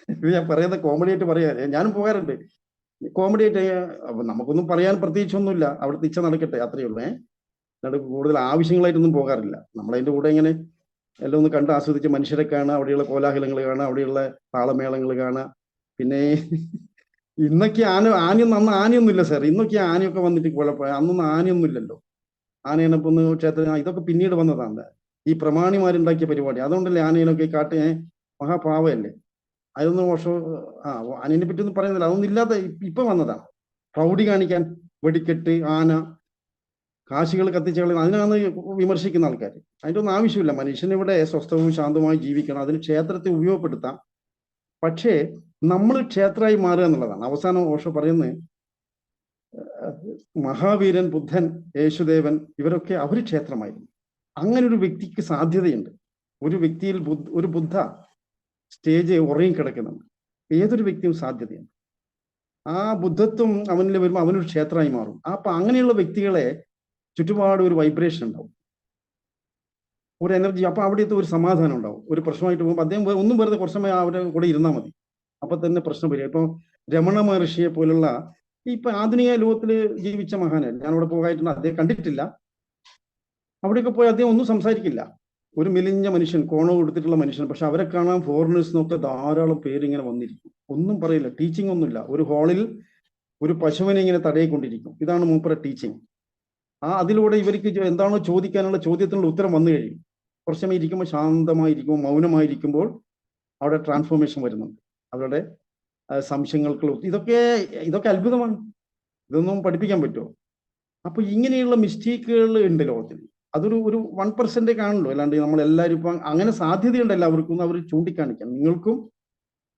ഇത് ഞാൻ പറയുന്ന കോമഡി ആയിട്ട് പറയാ. ഞാനും പോകാറുണ്ട് കോമഡി ആയിട്ട്. അപ്പൊ നമുക്കൊന്നും പറയാൻ പ്രത്യേകിച്ചൊന്നുമില്ല, അവിടുത്തെ ഇച്ഛ നടക്കട്ടെ, അത്രയേ ഉള്ളൂ. എന്നിട്ട് കൂടുതൽ ആവശ്യങ്ങളായിട്ടൊന്നും പോകാറില്ല. നമ്മളതിന്റെ കൂടെ ഇങ്ങനെ എല്ലാം ഒന്ന് കണ്ട് ആസ്വദിച്ച് മനുഷ്യരെ കാണുക, അവിടെയുള്ള കോലാഹലങ്ങൾ കാണുക, അവിടെയുള്ള താളമേളങ്ങൾ കാണുക. പിന്നെ ഇന്നൊക്കെ ആനയൊന്നും, അന്ന് ആനയൊന്നും ഇല്ല സാർ. ഇന്നൊക്കെ ആനയൊക്കെ വന്നിട്ട് കുഴപ്പം. അന്നൊന്നും ആനയൊന്നും ഇല്ലല്ലോ. ആനേനൊപ്പം ഒന്ന് ക്ഷേത്രം, ഇതൊക്കെ പിന്നീട് വന്നതാണ്, ഈ പ്രമാണിമാരുണ്ടാക്കിയ പരിപാടി. അതുകൊണ്ടല്ലേ ആനേനൊക്കെ കാട്ടി മഹാപാവയല്ലേ. അതൊന്നും ആനേനെ പറ്റി ഒന്നും പറയുന്നില്ല. അതൊന്നും ഇല്ലാതെ ഇപ്പൊ വന്നതാണ്. പ്രൗഢി കാണിക്കാൻ വെടിക്കെട്ട്, ആന, കാശികൾ കത്തിച്ച് കളയുന്ന അതിനാണ് വിമർശിക്കുന്ന ആൾക്കാർ. അതിൻ്റെ ഒന്നും ആവശ്യമില്ല. മനുഷ്യനിവിടെ സ്വസ്ഥവും ശാന്തമായി ജീവിക്കണം. അതിന് ക്ഷേത്രത്തെ ഉപയോഗപ്പെടുത്താം. പക്ഷേ നമ്മൾ ക്ഷേത്രമായി മാറുക എന്നുള്ളതാണ്. അവസാനം ഓഷോ പറയുന്നത്, മഹാവീരൻ, ബുദ്ധൻ, യേശുദേവൻ ഇവരൊക്കെ അവർ ക്ഷേത്രമായിരുന്നു. അങ്ങനെ ഒരു വ്യക്തിക്ക് സാധ്യതയുണ്ട്. ഒരു വ്യക്തിയിൽ ഒരു ബുദ്ധ സ്റ്റേജ് ഉറങ്ങിക്കിടക്കുന്നുണ്ട്. ഏതൊരു വ്യക്തിയും സാധ്യതയുണ്ട്. ആ ബുദ്ധത്വം അവനിൽ വരുമ്പോൾ അവനൊരു ക്ഷേത്രമായി മാറും. അപ്പൊ അങ്ങനെയുള്ള വ്യക്തികളെ ചുറ്റുപാട് ഒരു വൈബ്രേഷൻ ഉണ്ടാവും, ഒരു എനർജി. അപ്പൊ അവിടുത്തെ ഒരു സമാധാനം ഉണ്ടാവും. ഒരു പ്രശ്നമായിട്ട് പോകുമ്പോൾ അദ്ദേഹം ഒന്നും വെറുതെ കുറച്ച് സമയം അവരുടെ കൂടെ ഇരുന്നാൽ മതി, അപ്പൊ തന്നെ പ്രശ്നം വരിക. ഇപ്പൊ രമണ മഹർഷിയെ പോലുള്ള ഇപ്പൊ ആധുനിക ലോകത്തിൽ ജീവിച്ച മഹാന്, ഞാനവിടെ പോകായിട്ടുണ്ട്, അദ്ദേഹം കണ്ടിട്ടില്ല. അവിടെയൊക്കെ പോയി അദ്ദേഹം ഒന്നും സംസാരിക്കില്ല. ഒരു മെലിഞ്ഞ മനുഷ്യൻ, കോണം കൊടുത്തിട്ടുള്ള മനുഷ്യൻ. പക്ഷെ അവരെ കാണാൻ ഫോറിനേഴ്സിനൊക്കെ ധാരാളം പേര് ഇങ്ങനെ വന്നിരിക്കും. ഒന്നും പറയില്ല, ടീച്ചിങ് ഒന്നുമില്ല. ഒരു ഹാളിൽ ഒരു പശുവിനെ ഇങ്ങനെ തടയിക്കൊണ്ടിരിക്കും. ഇതാണ് മൂപ്പര ടീച്ചിങ്. അതിലൂടെ ഇവർക്ക് എന്താണോ ചോദിക്കാനുള്ള ചോദ്യത്തിനുള്ള ഉത്തരം വന്നു കഴിയും. കുറച്ച് സമയം ഇരിക്കുമ്പോൾ, ശാന്തമായിരിക്കുമ്പോൾ, മൗനമായിരിക്കുമ്പോൾ അവിടെ ട്രാൻസ്ഫോർമേഷൻ വരുന്നുണ്ട്. അവരുടെ സംശയങ്ങൾക്കുള്ള ഇതൊക്കെ അത്ഭുതമാണ്. ഇതൊന്നും പഠിപ്പിക്കാൻ പറ്റുമോ? അപ്പൊ ഇങ്ങനെയുള്ള മിസ്റ്റേക്കുകൾ ഉണ്ട് ലോകത്തിൽ. അതൊരു 1% കാണുള്ളൂ. അല്ലാണ്ട് നമ്മളെല്ലാവരും ഇപ്പം അങ്ങനെ സാധ്യതയുണ്ട് എല്ലാവർക്കും അവർ ചൂണ്ടിക്കാണിക്കാൻ. നിങ്ങൾക്കും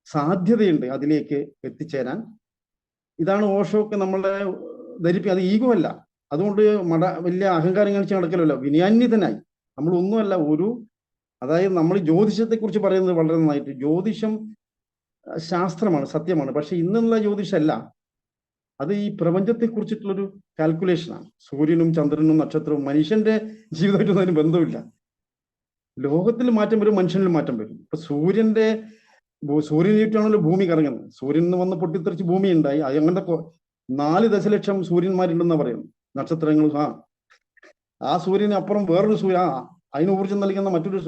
സാധ്യതയുണ്ട് അതിലേക്ക് എത്തിച്ചേരാൻ. ഇതാണ് ഓഷോക്ക് നമ്മളെ ധരിപ്പിക്കുക. അത് ഈഗോ അല്ല. അതുകൊണ്ട് വലിയ അഹങ്കാരം കാണിച്ച് നടക്കലല്ല. വിനയാന്വിതനായി നമ്മളൊന്നുമല്ല. അതായത് നമ്മൾ ജ്യോതിഷത്തെ കുറിച്ച് പറയുന്നത് വളരെ നന്നായിട്ട്. ജ്യോതിഷം ശാസ്ത്രമാണ്, സത്യമാണ്. പക്ഷെ ഇന്നുള്ള ജ്യോതിഷമല്ല. അത് ഈ പ്രപഞ്ചത്തെ കുറിച്ചിട്ടുള്ളൊരു കാൽക്കുലേഷനാണ്. സൂര്യനും ചന്ദ്രനും നക്ഷത്രവും മനുഷ്യന്റെ ജീവിതമായിട്ടൊന്നും അതിന് ബന്ധമില്ല. ലോകത്തിൽ മാറ്റം വരും, മനുഷ്യനിൽ മാറ്റം വരും. ഇപ്പൊ സൂര്യനെ ചുറ്റാണല്ലോ ഭൂമി കറങ്ങുന്നത്. സൂര്യനിൽ നിന്ന് വന്ന് പൊട്ടിത്തെറിച്ച് ഭൂമി ഉണ്ടായി. അങ്ങനത്തെ 4 ദശലക്ഷം സൂര്യന്മാരുണ്ടെന്നാ പറയുന്നത്. നക്ഷത്രങ്ങൾ. ആ സൂര്യന് അപ്പുറം വേറൊരു സൂര്യ, അതിന് ഊർജ്ജം നൽകുന്ന മറ്റൊരു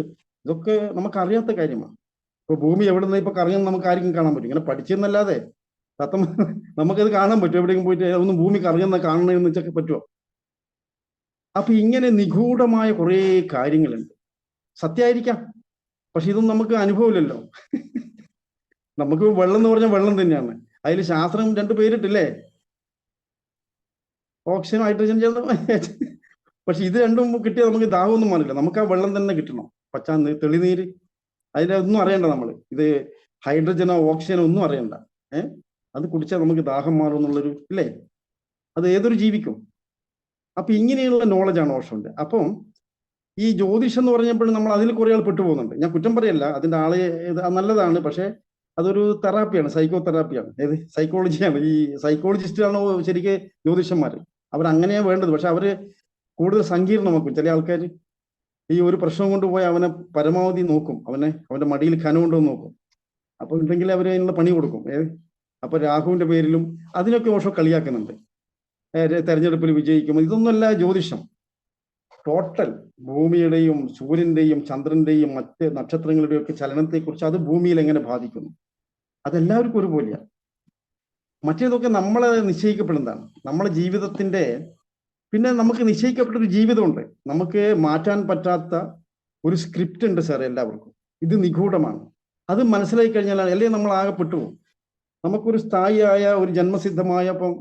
ഇതൊക്കെ നമുക്കറിയാത്ത കാര്യമാണ്. ഇപ്പൊ ഭൂമി എവിടെ നിന്ന് ഇപ്പൊ കറങ്ങുന്നത് നമുക്ക് ആർക്കും കാണാൻ പറ്റും. ഇങ്ങനെ പഠിച്ചെന്നല്ലാതെ നമുക്കത് കാണാൻ പറ്റും. എവിടെയെങ്കിലും പോയിട്ട് ഒന്ന് ഭൂമി കറങ്ങുന്ന കാണണമെന്ന് വെച്ചൊക്കെ പറ്റുമോ? അപ്പൊ ഇങ്ങനെ നിഗൂഢമായ കുറെ കാര്യങ്ങളുണ്ട്. സത്യമായിരിക്കാം, പക്ഷെ ഇതൊന്നും നമുക്ക് അനുഭവമില്ലല്ലോ. നമുക്ക് വെള്ളം എന്ന് പറഞ്ഞാൽ വെള്ളം തന്നെയാണ്. അതിൽ ശാസ്ത്രം 2 പേരിട്ടില്ലേ, ഓക്സിജൻ, ഹൈഡ്രജൻ ചേർന്ന്. പക്ഷെ ഇത് രണ്ടും കിട്ടിയാൽ നമുക്ക് ദാഹമൊന്നും മാറില്ല. നമുക്ക് ആ വെള്ളം തന്നെ കിട്ടണം. തെളിനീര്, അതിലൊന്നും അറിയണ്ട. നമ്മൾ ഇത് ഹൈഡ്രജനോ ഓക്സിജനോ ഒന്നും അറിയണ്ട. അത് കുടിച്ചാൽ നമുക്ക് ദാഹം മാറും എന്നുള്ളൊരു ഇല്ലേ, അത് ഏതൊരു ജീവിക്കും. അപ്പൊ ഇങ്ങനെയുള്ള നോളജാണ് ഓഷോന്റെ. അപ്പം ഈ ജ്യോതിഷം എന്ന് പറഞ്ഞപ്പോഴും നമ്മൾ അതിൽ കുറെ ആൾ പെട്ടുപോകുന്നുണ്ട്. ഞാൻ കുറ്റം പറയല്ല, അതിന്റെ ആളെ നല്ലതാണ്. പക്ഷെ അതൊരു തെറാപ്പിയാണ്, സൈക്കോ തെറാപ്പിയാണ്. സൈക്കോളജിയാണ്. ഈ സൈക്കോളജിസ്റ്റാണോ ശരിക്ക് ജ്യോതിഷന്മാർ? അവരങ്ങനെയാണ് വേണ്ടത്. പക്ഷെ അവര് കൂടുതൽ സങ്കീർണമാക്കും. ചില ആൾക്കാർ ഈ ഒരു പ്രശ്നം കൊണ്ടുപോയി അവനെ പരമാവധി നോക്കും, അവന്റെ മടിയിൽ കനം കൊണ്ടുവന്ന് നോക്കും. അപ്പൊ ഉണ്ടെങ്കിൽ അവർ അതിനുള്ള പണി കൊടുക്കും. അപ്പൊ രാഹുവിന്റെ പേരിലും അതിനൊക്കെ ഓഷോ കളിയാക്കുന്നുണ്ട്. തെരഞ്ഞെടുപ്പിൽ വിജയിക്കും. ഇതൊന്നുമല്ല ജ്യോതിഷം. ടോട്ടൽ ഭൂമിയുടെയും സൂര്യന്റെയും ചന്ദ്രന്റെയും മറ്റ് നക്ഷത്രങ്ങളുടെയും ഒക്കെ ചലനത്തെക്കുറിച്ച്, അത് ഭൂമിയിൽ എങ്ങനെ ബാധിക്കുന്നു, അതെല്ലാവർക്കും ഒരുപോലെയാണ്. മറ്റേതൊക്കെ നമ്മളെ നിശ്ചയിക്കപ്പെടുന്നതാണ്, നമ്മളെ ജീവിതത്തിന്റെ. പിന്നെ നമുക്ക് നിശ്ചയിക്കപ്പെട്ടൊരു ജീവിതമുണ്ട്. നമുക്ക് മാറ്റാൻ പറ്റാത്ത ഒരു സ്ക്രിപ്റ്റ് ഉണ്ട് സാർ എല്ലാവർക്കും. ഇത് നിഗൂഢമാണ്. അത് മനസ്സിലാക്കി കഴിഞ്ഞാൽ അല്ലെങ്കിൽ നമ്മൾ ആകെ പെട്ടുപോകും. നമുക്കൊരു സ്ഥായിയായ ഒരു ജന്മസിദ്ധമായ, ഇപ്പം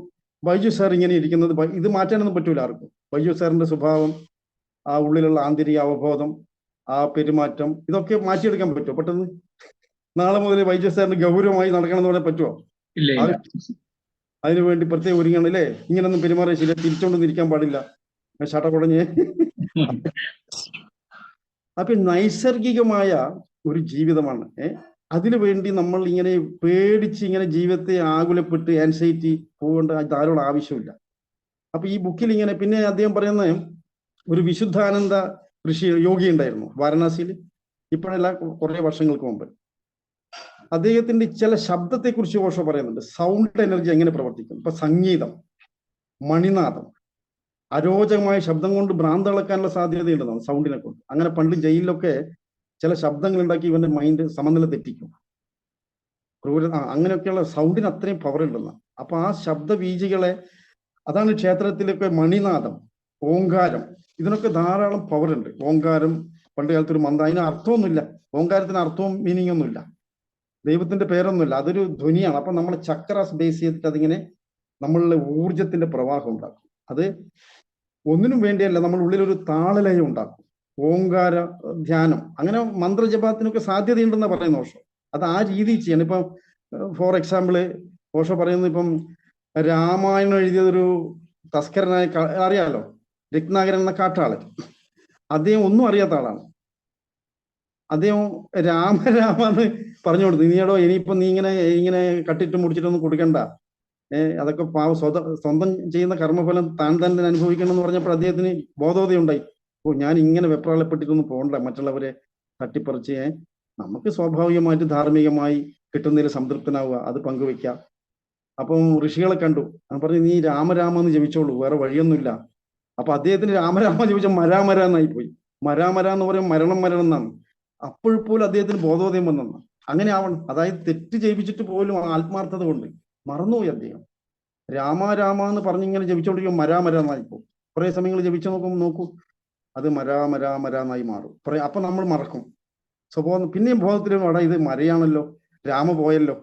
ബൈജു സാർ ഇങ്ങനെ ഇരിക്കുന്നത്, ഇത് മാറ്റാനൊന്നും പറ്റൂല ആർക്കും. ബൈജു സാറിന്റെ സ്വഭാവം, ആ ഉള്ളിലുള്ള ആന്തരിക അവബോധം, ആ പെരുമാറ്റം, ഇതൊക്കെ മാറ്റിയെടുക്കാൻ പറ്റുമോ പെട്ടെന്ന്? നാളെ മുതൽ ബൈജു സാറിന് ഗൗരവമായി നടക്കണം എന്ന് പറയാൻ പറ്റുമോ? അതിനുവേണ്ടി പ്രത്യേകം ഒരുങ്ങണം അല്ലേ? ഇങ്ങനൊന്നും പെരുമാറിയ ശരി, തിരിച്ചോണ്ടൊന്നും ഇരിക്കാൻ പാടില്ല, ഷട്ട കുടഞ്ഞ്. അപ്പൊ നൈസർഗികമായ ഒരു ജീവിതമാണ്. അതിനു വേണ്ടി നമ്മൾ ഇങ്ങനെ പേടിച്ച് ഇങ്ങനെ ജീവിതത്തെ ആകുലപ്പെട്ട് ആൻസൈറ്റി പോകേണ്ട ധാരാളം ആവശ്യമില്ല. അപ്പൊ ഈ ബുക്കിൽ ഇങ്ങനെ പിന്നെ അദ്ദേഹം പറയുന്ന ഒരു വിശുദ്ധാനന്ദ യോഗി ഉണ്ടായിരുന്നു വാരണാസിയിൽ. ഇപ്പോഴല്ല, കുറെ വർഷങ്ങൾക്ക് മുമ്പ്. അദ്ദേഹത്തിന്റെ ചില ശബ്ദത്തെ കുറിച്ച് ഓഷോ പറയുന്നുണ്ട്. സൗണ്ട് എനർജി എങ്ങനെ പ്രവർത്തിക്കും. ഇപ്പൊ സംഗീതം, മണിനാദം, അരോചകമായ ശബ്ദം കൊണ്ട് ഭ്രാന്ത് ഇളക്കാനുള്ള സാധ്യതയുണ്ടെന്നാണ് സൗണ്ടിനെ കൊണ്ട്. അങ്ങനെ പണ്ട് ജയിലിലൊക്കെ ചില ശബ്ദങ്ങൾ ഉണ്ടാക്കി ഇവന്റെ മൈൻഡ് സമനില തെറ്റിക്കും. അങ്ങനെയൊക്കെയുള്ള സൗണ്ടിന് അത്രയും പവർ ഉണ്ടെന്ന്. അപ്പൊ ആ ശബ്ദ വീജികളെ, അതാണ് ക്ഷേത്രത്തിലൊക്കെ മണിനാദം, ഓങ്കാരം, ഇതിനൊക്കെ ധാരാളം പവർ ഉണ്ട്. ഓങ്കാരം പണ്ട് കാലത്ത് ഒരു മന്ത്രം, അതിന് അർത്ഥമൊന്നുമില്ല. ഓങ്കാരത്തിന് അർത്ഥവും മീനിങ് ഒന്നുമില്ല, ദൈവത്തിന്റെ പേരൊന്നുമില്ല, അതൊരു ധ്വനിയാണ്. അപ്പൊ നമ്മൾ ചക്രാസ് ബേസ് ചെയ്തിട്ട് അതിങ്ങനെ നമ്മളുടെ ഊർജത്തിന്റെ പ്രവാഹം ഉണ്ടാക്കും. അത് ഒന്നിനും വേണ്ടിയല്ല, നമ്മൾ ഉള്ളിലൊരു താളലയം ഉണ്ടാക്കും, ഓങ്കാര ധ്യാനം, അങ്ങനെ മന്ത്രജപത്തിനൊക്കെ സാധ്യതയുണ്ടെന്ന് പറയുന്ന ഓഷോ. അത് ആ രീതിയിൽ ചെയ്യണം. ഇപ്പം ഫോർ എക്സാമ്പിള് ഓഷോ പറയുന്നത്, ഇപ്പം രാമായണം എഴുതിയതൊരു തസ്കരനായ അറിയാലോ, രത്നാകരൻ എന്ന കാട്ടാള്. അദ്ദേഹം ഒന്നും അറിയാത്ത ആളാണ്. അദ്ദേഹം രാമരാമെന്ന് പറഞ്ഞു കൊടുത്തു, നീടോ ഇനിയിപ്പോ നീ ഇങ്ങനെ ഇങ്ങനെ കട്ടിട്ട് മുടിച്ചിട്ടൊന്നും കൊടുക്കണ്ട, അതൊക്കെ സ്വന്തം ചെയ്യുന്ന കർമ്മഫലം താൻ തന്നെ അനുഭവിക്കണം എന്ന് പറഞ്ഞപ്പോൾ അദ്ദേഹത്തിന് ബോധോദയുണ്ടായി. ഓ, ഞാൻ ഇങ്ങനെ വെപ്രാളപ്പെട്ടിട്ടൊന്നും പോകണ്ട, മറ്റുള്ളവരെ തട്ടിപ്പറിച്ച് നമുക്ക് സ്വാഭാവികമായിട്ട് ധാർമ്മികമായി കിട്ടുന്നതിൽ സംതൃപ്തനാവുക, അത് പങ്കുവെക്കുക. അപ്പം ഋഷികളെ കണ്ടു, പറഞ്ഞു നീ രാമരാമെന്ന് ജപിച്ചോളൂ, വേറെ വഴിയൊന്നുമില്ല. അപ്പൊ അദ്ദേഹത്തിന് രാമരാമ ജപിച്ച മരാമര എന്നായി പോയി. മരാമര എന്ന് പറയുമ്പോൾ മരണം മരണം എന്നാണ്. അപ്പോഴപ്പോലും അദ്ദേഹത്തിന് ബോധോദയം വന്നെന്ന്. അങ്ങനെ ആവണം. അതായത് തെറ്റ് ചെയ്യിപ്പിച്ചിട്ട് പോലും ആത്മാർത്ഥത കൊണ്ട് മറന്നുപോയി അദ്ദേഹം. രാമ രാമ എന്ന് പറഞ്ഞിങ്ങനെ ജപിച്ചോണ്ടിരിക്കും, മരാമര എന്നായി പോകും. കുറെ സമയങ്ങൾ ജപിച്ചു നോക്കൂ, അത് മരാമര എന്നായി മാറും. അപ്പൊ നമ്മൾ മറക്കും സ്വഭാവം. പിന്നെയും ബോധത്തിലും അവിടെ ഇത് മരയാണല്ലോ, രാമ പോയല്ലോ.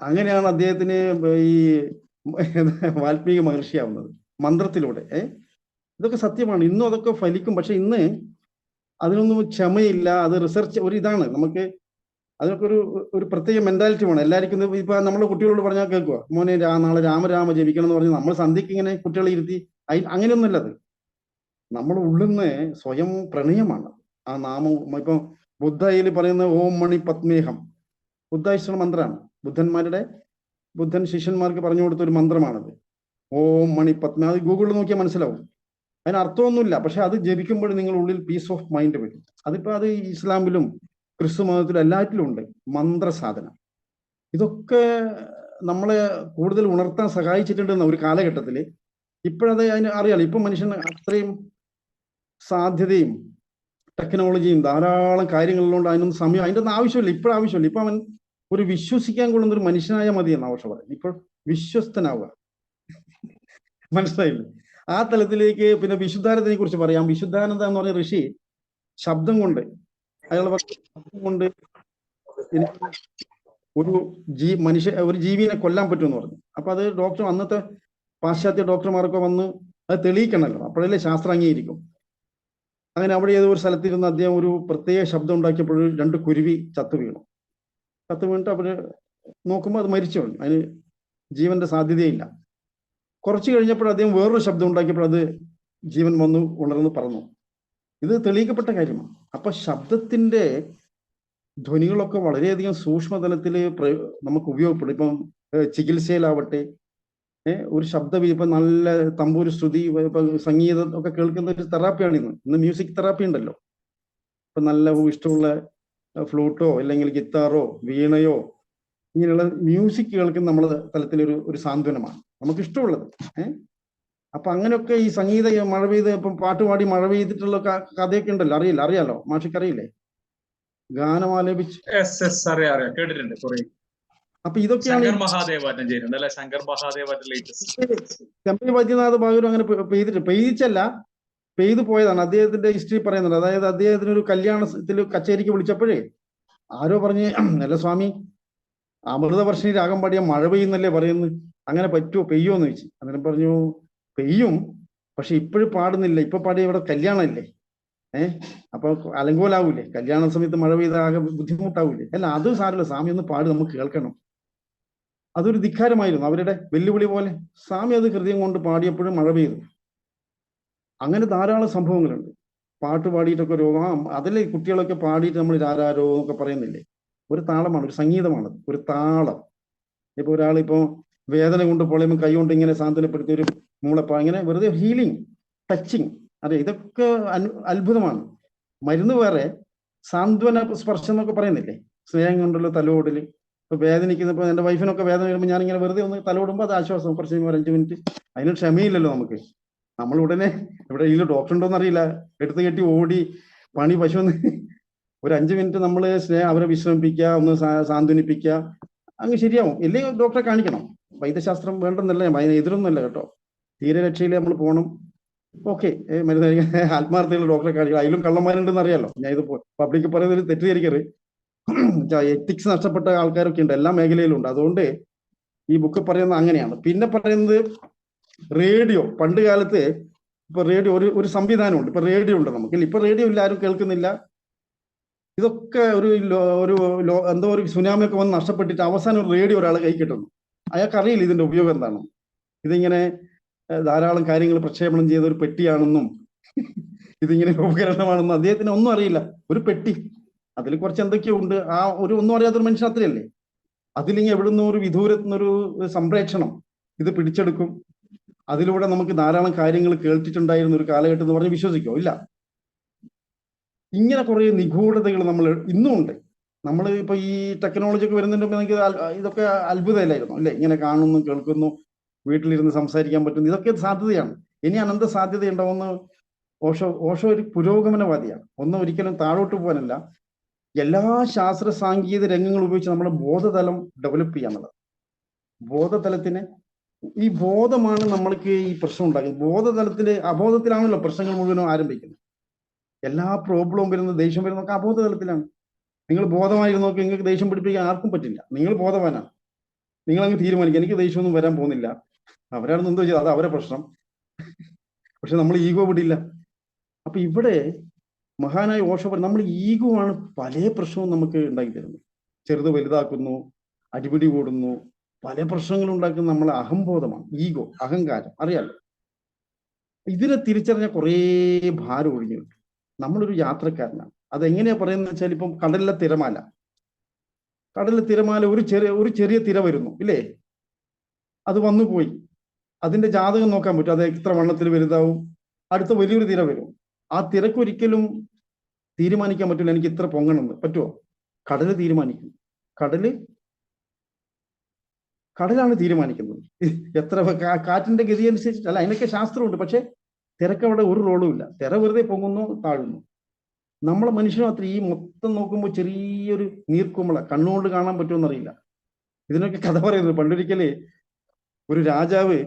അങ്ങനെയാണ് അദ്ദേഹത്തിന് ഈ വാൽമീകി മഹർഷിയാവുന്നത് മന്ത്രത്തിലൂടെ. ഇതൊക്കെ സത്യമാണ്. ഇന്നും അതൊക്കെ ഫലിക്കും. പക്ഷെ ഇന്ന് അതിനൊന്നും ക്ഷമയില്ല. അത് റിസർച്ച് ഒരു ഇതാണ്. നമുക്ക് അതിനൊക്കെ ഒരു പ്രത്യേക മെന്റാലിറ്റി വേണം എല്ലാവർക്കും. ഇപ്പൊ നമ്മളെ കുട്ടികളോട് പറഞ്ഞാൽ കേൾക്കുക, മോനെ നാളെ രാമരാമ ജപിക്കണം എന്ന് പറഞ്ഞ് നമ്മൾ സന്ധ്യക്ക് ഇങ്ങനെ കുട്ടികളെ ഇരുത്തി, അങ്ങനെയൊന്നുമല്ല. അത് നമ്മുടെ ഉള്ളിൽ നിന്ന് സ്വയം പ്രണയമാണ് ആ നാമം. ഇപ്പം ബുദ്ധയിൽ പറയുന്ന ഓം മണി പത്മേഹം, ബുദ്ധായിഷ്ട മന്ത്രമാണ്. ബുദ്ധൻ ശിഷ്യന്മാർക്ക് പറഞ്ഞു കൊടുത്ത ഒരു മന്ത്രമാണത്. ഓം മണി പത്മ. അത് ഗൂഗിളിൽ നോക്കിയാൽ മനസ്സിലാവും. അതിന് അർത്ഥമൊന്നുമില്ല, പക്ഷെ അത് ജപിക്കുമ്പോൾ നിങ്ങൾ ഉള്ളിൽ പീസ് ഓഫ് മൈൻഡ് വരും. അതിപ്പോ അത് ഇസ്ലാമിലും ക്രിസ്തു മതത്തിലും എല്ലാറ്റിലും ഉണ്ട് മന്ത്രസാധനം. ഇതൊക്കെ നമ്മളെ കൂടുതൽ ഉണർത്താൻ സഹായിച്ചിട്ടുണ്ടെന്ന ഒരു കാലഘട്ടത്തിൽ. ഇപ്പോഴത് അതിന് അറിയാലോ, ഇപ്പൊ മനുഷ്യന് അത്രയും സാധ്യതയും ടെക്നോളജിയും ധാരാളം കാര്യങ്ങളിലുണ്ട്. അതിനൊന്നും സമയം, അതിൻ്റെ ഒന്നും ആവശ്യമില്ല. ഇപ്പോഴാവശ്യമില്ല. ഇപ്പൊ അവൻ ഒരു വിശ്വസിക്കാൻ കൊള്ളുന്ന ഒരു മനുഷ്യനായ മതി എന്ന് ആവശ്യം പറയുന്നത്. ഇപ്പോൾ വിശ്വസ്തനാവുക. മനസ്സിലായില്ലേ? ആ തലത്തിലേക്ക്. പിന്നെ വിശുദ്ധാനന്ദനെ കുറിച്ച് പറയാം. വിശുദ്ധാനന്ദ എന്ന് പറഞ്ഞ ഋഷി ശബ്ദം കൊണ്ട്, അയാൾ ശബ്ദം കൊണ്ട് ഒരു ഒരു ജീവിനെ കൊല്ലാൻ പറ്റുമെന്ന് പറഞ്ഞു. അപ്പൊ അത് ഡോക്ടർ, അന്നത്തെ പാശ്ചാത്യ ഡോക്ടർമാരൊക്കെ വന്ന് അത് തെളിയിക്കണല്ലോ, അപ്പോഴല്ലേ ശാസ്ത്രം അംഗീകരിക്കും. അങ്ങനെ അവിടെ ഏതോ ഒരു സ്ഥലത്തിരുന്ന് അദ്ദേഹം ഒരു പ്രത്യേക ശബ്ദം ഉണ്ടാക്കിയപ്പോൾ 2 കുരുവി ചത്തു വീണിട്ട് അവര് നോക്കുമ്പോൾ അത് മരിച്ചു. അതിന് ജീവന്റെ സാധ്യതയില്ല. കുറച്ച് കഴിഞ്ഞപ്പോൾ അദ്ദേഹം വേറൊരു ശബ്ദം ഉണ്ടാക്കിയപ്പോൾ അത് ജീവൻ വന്നു ഉണർന്ന് പറന്നു. ഇത് തെളിയിക്കപ്പെട്ട കാര്യമാണ്. അപ്പൊ ശബ്ദത്തിന്റെ ധ്വനികളൊക്കെ വളരെയധികം സൂക്ഷ്മതലത്തിൽ നമുക്ക് ഉപയോഗപ്പെടും. ഇപ്പം ചികിത്സയിലാവട്ടെ, ഒരു ശബ്ദം, ഇപ്പൊ നല്ല തമ്പൂര് ശ്രുതി, ഇപ്പൊ സംഗീതം ഒക്കെ കേൾക്കുന്ന ഒരു തെറാപ്പിയാണ് ഇന്ന് മ്യൂസിക് തെറാപ്പി ഉണ്ടല്ലോ. ഇപ്പൊ നല്ല ഇഷ്ടമുള്ള ഫ്ലൂട്ടോ അല്ലെങ്കിൽ ഗിത്താറോ വീണയോ ഇങ്ങനെയുള്ള മ്യൂസിക് കേൾക്കുന്ന നമ്മളെ തലത്തിലൊരു സാന്ത്വനമാണ് നമുക്ക് ഇഷ്ടമുള്ളത്. അപ്പൊ അങ്ങനെയൊക്കെ ഈ സംഗീത മഴ പെയ്ത് ഇപ്പം പാട്ടുപാടി മഴ പെയ്തിട്ടുള്ള കഥയൊക്കെ ഉണ്ടല്ലോ. അറിയാലോ മാഷിക്കറിയില്ലേ? ഗാനം ആലപിച്ച്. അപ്പൊ ഇതൊക്കെയാണ് ചെമ്പൈ വൈദ്യനാഥ ഭാഗവതർ അങ്ങനെ പെയ്തിച്ചല്ല, പെയ്തു പോയതാണ്. അദ്ദേഹത്തിന്റെ ഹിസ്റ്ററി പറയുന്നത്. അതായത് അദ്ദേഹത്തിന് ഒരു കല്യാണത്തിൽ കച്ചേരിക്ക് വിളിച്ചപ്പോഴേ ആരോ പറഞ്ഞ്, അല്ല സ്വാമി, അമൃതവർഷിണി രാഗം പാടിയ മഴ പെയ്യുന്നല്ലേ പറയുന്നത്, അങ്ങനെ പെയ്യോ എന്ന് ചോദിച്ചു. അന്നേരം പറഞ്ഞു, പെയ്യും, പക്ഷെ ഇപ്പോഴും പാടുന്നില്ല, ഇപ്പൊ പാടിയ ഇവിടെ കല്യാണമല്ലേ, അപ്പൊ അലങ്കോലാവൂലേ, കല്യാണ സമയത്ത് മഴ പെയ്ത ആകെ ബുദ്ധിമുട്ടാവൂലേ. അല്ല, അത് സാരമില്ല സ്വാമി, ഒന്ന് പാട്, നമുക്ക് കേൾക്കണം. അതൊരു ധിക്കാരമായിരുന്നു, അവരുടെ വെല്ലുവിളി പോലെ. സ്വാമി അത് ഹൃദയം കൊണ്ട് പാടിയപ്പോഴും മഴ പെയ്തു. അങ്ങനെ ധാരാളം സംഭവങ്ങളുണ്ട്. പാട്ട് പാടിയിട്ടൊക്കെ രോഗം, അതിലെ കുട്ടികളൊക്കെ പാടിയിട്ട് നമ്മൾ രാരാരോ എന്നൊക്കെ പറയുന്നില്ലേ, ഒരു താളമാണ്, ഒരു സംഗീതമാണ്, ഒരു താളം. ഇപ്പൊ ഒരാളിപ്പോ വേദന കൊണ്ട് പൊളയുമ്പോൾ കൈ കൊണ്ട് ഇങ്ങനെ സാന്ത്വനപ്പെടുത്തി ഒരു മൂളപ്പാ, ഇങ്ങനെ വെറുതെ ഹീലിംഗ്, ടച്ചിങ്, അതെ, ഇതൊക്കെ അത്ഭുതമാണ്. മരുന്ന് വേറെ, സാന്ത്വന സ്പർശം എന്നൊക്കെ പറയുന്നില്ലേ, സ്നേഹം കൊണ്ടുള്ള തലോടല്. ഇപ്പൊ വേദനിക്കുന്നപ്പോ എന്റെ വൈഫിനൊക്കെ വേദന വരുമ്പോൾ ഞാനിങ്ങനെ വെറുതെ ഒന്ന് തലോടുമ്പോൾ അത് ആശ്വാസം. കുറച്ച് 5 മിനിറ്റ്. അതിന് ക്ഷമയില്ലല്ലോ നമുക്ക്. നമ്മൾ ഉടനെ ഇവിടെ ഈ ഡോക്ടർ ഉണ്ടോന്ന് അറിയില്ല, എടുത്തു കെട്ടി ഓടി പണി പശു ഒരു 5 മിനിറ്റ് നമ്മൾ അവരെ വിശ്രമിപ്പിക്കുക, ഒന്ന് സാന്ത്വനിപ്പിക്കുക, അങ്ങ് ശരിയാവും. ഇല്ലെങ്കിൽ ഡോക്ടറെ കാണിക്കണം. വൈദ്യശാസ്ത്രം വേണ്ടെന്നല്ല, അതിന് എതിരൊന്നുമല്ല കേട്ടോ. തീരെ രക്ഷയിൽ നമ്മൾ പോകണം. ഓക്കെ, മരുന്ന് ആത്മാർത്ഥതയുള്ള ഡോക്ടറെ കാണിക്കണം. അതിലും കള്ളന്മാരുണ്ടെന്ന് അറിയാലോ. ഞാൻ ഇത് പബ്ലിക് പറയുന്നതിൽ തെറ്റിദ്ധരിക്കരുത്. എത്തിക്സ് നഷ്ടപ്പെട്ട ആൾക്കാരൊക്കെ ഉണ്ട്, എല്ലാ മേഖലയിലും ഉണ്ട്. അതുകൊണ്ട് ഈ ബുക്ക് പറയുന്നത് അങ്ങനെയാണ്. പിന്നെ പറയുന്നത് റേഡിയോ പണ്ട് കാലത്ത് ഇപ്പൊ റേഡിയോ ഒരു സംവിധാനമുണ്ട്. ഇപ്പൊ റേഡിയോ ഉണ്ട് നമുക്ക്. ഇപ്പൊ റേഡിയോ ഇല്ല, ആരും കേൾക്കുന്നില്ല. ഇതൊക്കെ എന്തോ ഒരു സുനാമി ഒക്കെ വന്ന് നഷ്ടപ്പെട്ടിട്ട് അവസാനം ഒരു റേഡിയോ ഒരാളെ കൈ കിട്ടുന്നു. അയാൾക്ക് അറിയില്ല ഇതിന്റെ ഉപയോഗം എന്താണ്. ഇതിങ്ങനെ ധാരാളം കാര്യങ്ങൾ പ്രക്ഷേപണം ചെയ്ത ഒരു പെട്ടിയാണെന്നും ഇതിങ്ങനെ ഉപകരണമാണെന്നും അദ്ദേഹത്തിന് ഒന്നും അറിയില്ല. ഒരു പെട്ടി, അതിൽ കുറച്ച് എന്തൊക്കെയോ ഉണ്ട്. ആ ഒന്നും അറിയാത്തൊരു മനുഷ്യൻ അത്രയല്ലേ. അതിലിങ്ങനെ എവിടുന്ന ഒരു വിദൂരത്തുനിന്നൊരു സംപ്രേക്ഷണം ഇത് പിടിച്ചെടുക്കും. അതിലൂടെ നമുക്ക് ധാരാളം കാര്യങ്ങൾ കേട്ടിട്ടുണ്ടായിരുന്ന ഒരു കാലഘട്ടം എന്ന് പറഞ്ഞ് വിശ്വസിക്കോ? ഇല്ല. ഇങ്ങനെ കുറെ നിഗൂഢതകൾ നമ്മൾ ഇന്നും ഉണ്ട്. നമ്മൾ ഇപ്പൊ ഈ ടെക്നോളജി ഒക്കെ വരുന്നതിന് മുമ്പ് നമുക്ക് ഇതൊക്കെ അത്ഭുതമല്ലായിരുന്നു അല്ലെ? ഇങ്ങനെ കാണുന്നു, കേൾക്കുന്നു, വീട്ടിലിരുന്ന് സംസാരിക്കാൻ പറ്റുന്നു. ഇതൊക്കെ സാധ്യതയാണ്. ഇനി അനന്ത സാധ്യത ഉണ്ടാവുന്ന ഓഷോ ഒരു പുരോഗമനവാദിയാണ്. ഒരിക്കലും താഴോട്ട് പോകാനല്ല, എല്ലാ ശാസ്ത്ര സാങ്കേതിക രംഗങ്ങൾ ഉപയോഗിച്ച് നമ്മുടെ ബോധതലം ഡെവലപ്പ് ചെയ്യാന്നുള്ളത്. ബോധതലത്തിന് ഈ ബോധമാണ് നമ്മൾക്ക് ഈ പ്രശ്നം ഉണ്ടാക്കുന്നത്. ബോധതലത്തില് അബോധത്തിലാണല്ലോ പ്രശ്നങ്ങൾ മുഴുവനും ആരംഭിക്കുന്നത്. എല്ലാ പ്രോബ്ലവും വരുന്നത്, ദേഷ്യം വരുന്നതൊക്കെ അബോധതലത്തിലാണ്. നിങ്ങൾ ബോധമായിരുന്നു നോക്കി നിങ്ങൾക്ക് ദേഷ്യം പിടിപ്പിക്കാൻ ആർക്കും പറ്റില്ല. നിങ്ങൾ ബോധവാനാണ്. നിങ്ങൾ അങ്ങ് തീരുമാനിക്കുക എനിക്ക് ദേഷ്യമൊന്നും വരാൻ പോകുന്നില്ല, അവരാണെന്ന് എന്തോ ചെയ്താൽ അത് അവരെ പ്രശ്നം. പക്ഷെ നമ്മൾ ഈഗോ വിടില്ല. അപ്പൊ ഇവിടെ മഹാനായ ഓഷോ പറയും, നമ്മൾ ഈഗോ ആണ് പല പ്രശ്നവും നമുക്ക് ഉണ്ടാക്കി തരുന്നത്. ചെറുത് വലുതാക്കുന്നു, അടിപിടി കൂടുന്നു, പല പ്രശ്നങ്ങളും ഉണ്ടാക്കുന്ന നമ്മളെ അഹംബോധമാണ്, ഈഗോ, അഹങ്കാരം. അറിയാലോ. ഇതിനെ തിരിച്ചറിഞ്ഞ കുറേ ഭാരം ഒഴിഞ്ഞു കിട്ടും. നമ്മളൊരു യാത്രക്കാരനാണ്. അതെങ്ങനെയാ പറയുന്നത് വെച്ചാൽ, ഇപ്പം കടലിലെ തിരമാല ഒരു ചെറിയ തിര വരുന്നു ഇല്ലേ, അത് വന്നു പോയി. അതിന്റെ ജാതകം നോക്കാൻ പറ്റും, അത് എത്ര വണ്ണത്തിൽ വലുതാവും. അടുത്ത വലിയൊരു തിര വരും. ആ തിരക്കൊരിക്കലും തീരുമാനിക്കാൻ പറ്റില്ല എനിക്ക് ഇത്ര പൊങ്ങണമെന്ന്. പറ്റുമോ? കടല് തീരുമാനിക്കും. കടലാണ് തീരുമാനിക്കുന്നത് എത്ര കാറ്റിന്റെ ഗതി അനുസരിച്ചിട്ടല്ല. അതിനൊക്കെ ശാസ്ത്രമുണ്ട്. പക്ഷെ തിരക്ക് അവിടെ ഒരു റോളും ഇല്ല. തിര വെറുതെ പൊങ്ങുന്നു, താഴുന്നു. നമ്മളെ മനുഷ്യനും അത്ര ഈ മൊത്തം നോക്കുമ്പോൾ ചെറിയൊരു നീർക്കുമ്പള, കണ്ണുകൊണ്ട് കാണാൻ പറ്റുമെന്നറിയില്ല. ഇതിനൊക്കെ കഥ പറയുന്നത്, പണ്ടൊരിക്കല് ഒരു രാജാവ്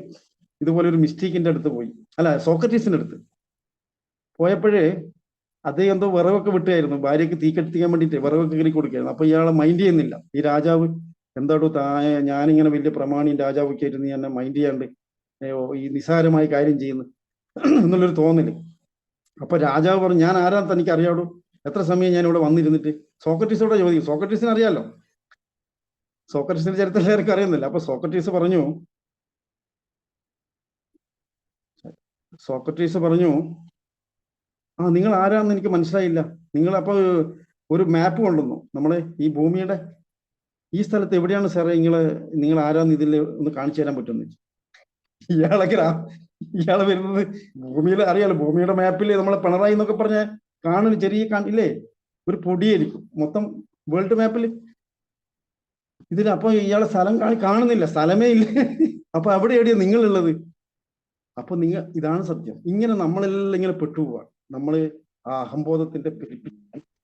ഇതുപോലെ ഒരു മിസ്റ്റേക്കിന്റെ അടുത്ത് പോയി, അല്ല സോക്രട്ടീസിന്റെ അടുത്ത് പോയപ്പോഴേ അദ്ദേഹം എന്തോ വിറവൊക്കെ വിട്ടായിരുന്നു, ഭാര്യയ്ക്ക് തീ കത്തിക്കാൻ വേണ്ടിയിട്ട് വിറവൊക്കെ കയറി കൊടുക്കുകയായിരുന്നു. അപ്പൊ ഇയാളെ മൈൻഡ് ചെയ്യുന്നില്ല ഈ രാജാവ്. എന്താടോ ഞാനിങ്ങനെ വലിയ പ്രമാണിയും രാജാവൊക്കെ ആയിരുന്നു, നീ എന്നെ മൈൻഡ് ചെയ്യാണ്ട് ഈ നിസ്സാരമായ കാര്യം ചെയ്യുന്നു എന്നുള്ളൊരു തോന്നല്. അപ്പൊ രാജാവ് പറഞ്ഞു, ഞാൻ ആരാന്ന് തനിക്ക് അറിയാടോ, എത്ര സമയം ഞാൻ ഇവിടെ വന്നിരുന്നിട്ട്. സോക്രട്ടീസോടെ ചോദിക്കും. സോക്രട്ടീസിന് അറിയാലോ, സോക്രട്ടീസിന്റെ ചരിത്രം എല്ലാവർക്കും അറിയുന്നില്ല. അപ്പൊ സോക്രട്ടീസ് പറഞ്ഞു, ആ നിങ്ങൾ ആരാന്ന് എനിക്ക് മനസ്സിലായില്ല. നിങ്ങൾ അപ്പൊ ഒരു മാപ്പ് കൊണ്ടുവന്നു, നമ്മളെ ഈ ഭൂമിയുടെ ഈ സ്ഥലത്ത് എവിടെയാണ് സാറേ നിങ്ങൾ ആരാന്ന് ഇതിൽ ഒന്ന് കാണിച്ചു തരാൻ പറ്റുമെന്ന് വെച്ചു. ഇയാളെ വരുന്നത് ഭൂമിയിൽ അറിയാലോ, ഭൂമിയുടെ മാപ്പിൽ നമ്മളെ പിണറായി എന്നൊക്കെ പറഞ്ഞ കാണുന്ന ചെറിയ ഇല്ലേ, ഒരു പൊടിയായിരിക്കും മൊത്തം വേൾഡ് മാപ്പിൽ. ഇതിൽ അപ്പൊ ഇയാളെ സ്ഥലം കാണുന്നില്ല, സ്ഥലമേ ഇല്ല. അപ്പൊ അവിടെ എവിടെയാ നിങ്ങളുള്ളത്? അപ്പൊ ഇതാണ് സത്യം. ഇങ്ങനെ നമ്മളെല്ലാം ഇങ്ങനെ പെട്ടുപോവാണ്. നമ്മള് ആ അഹംബോധത്തിന്റെ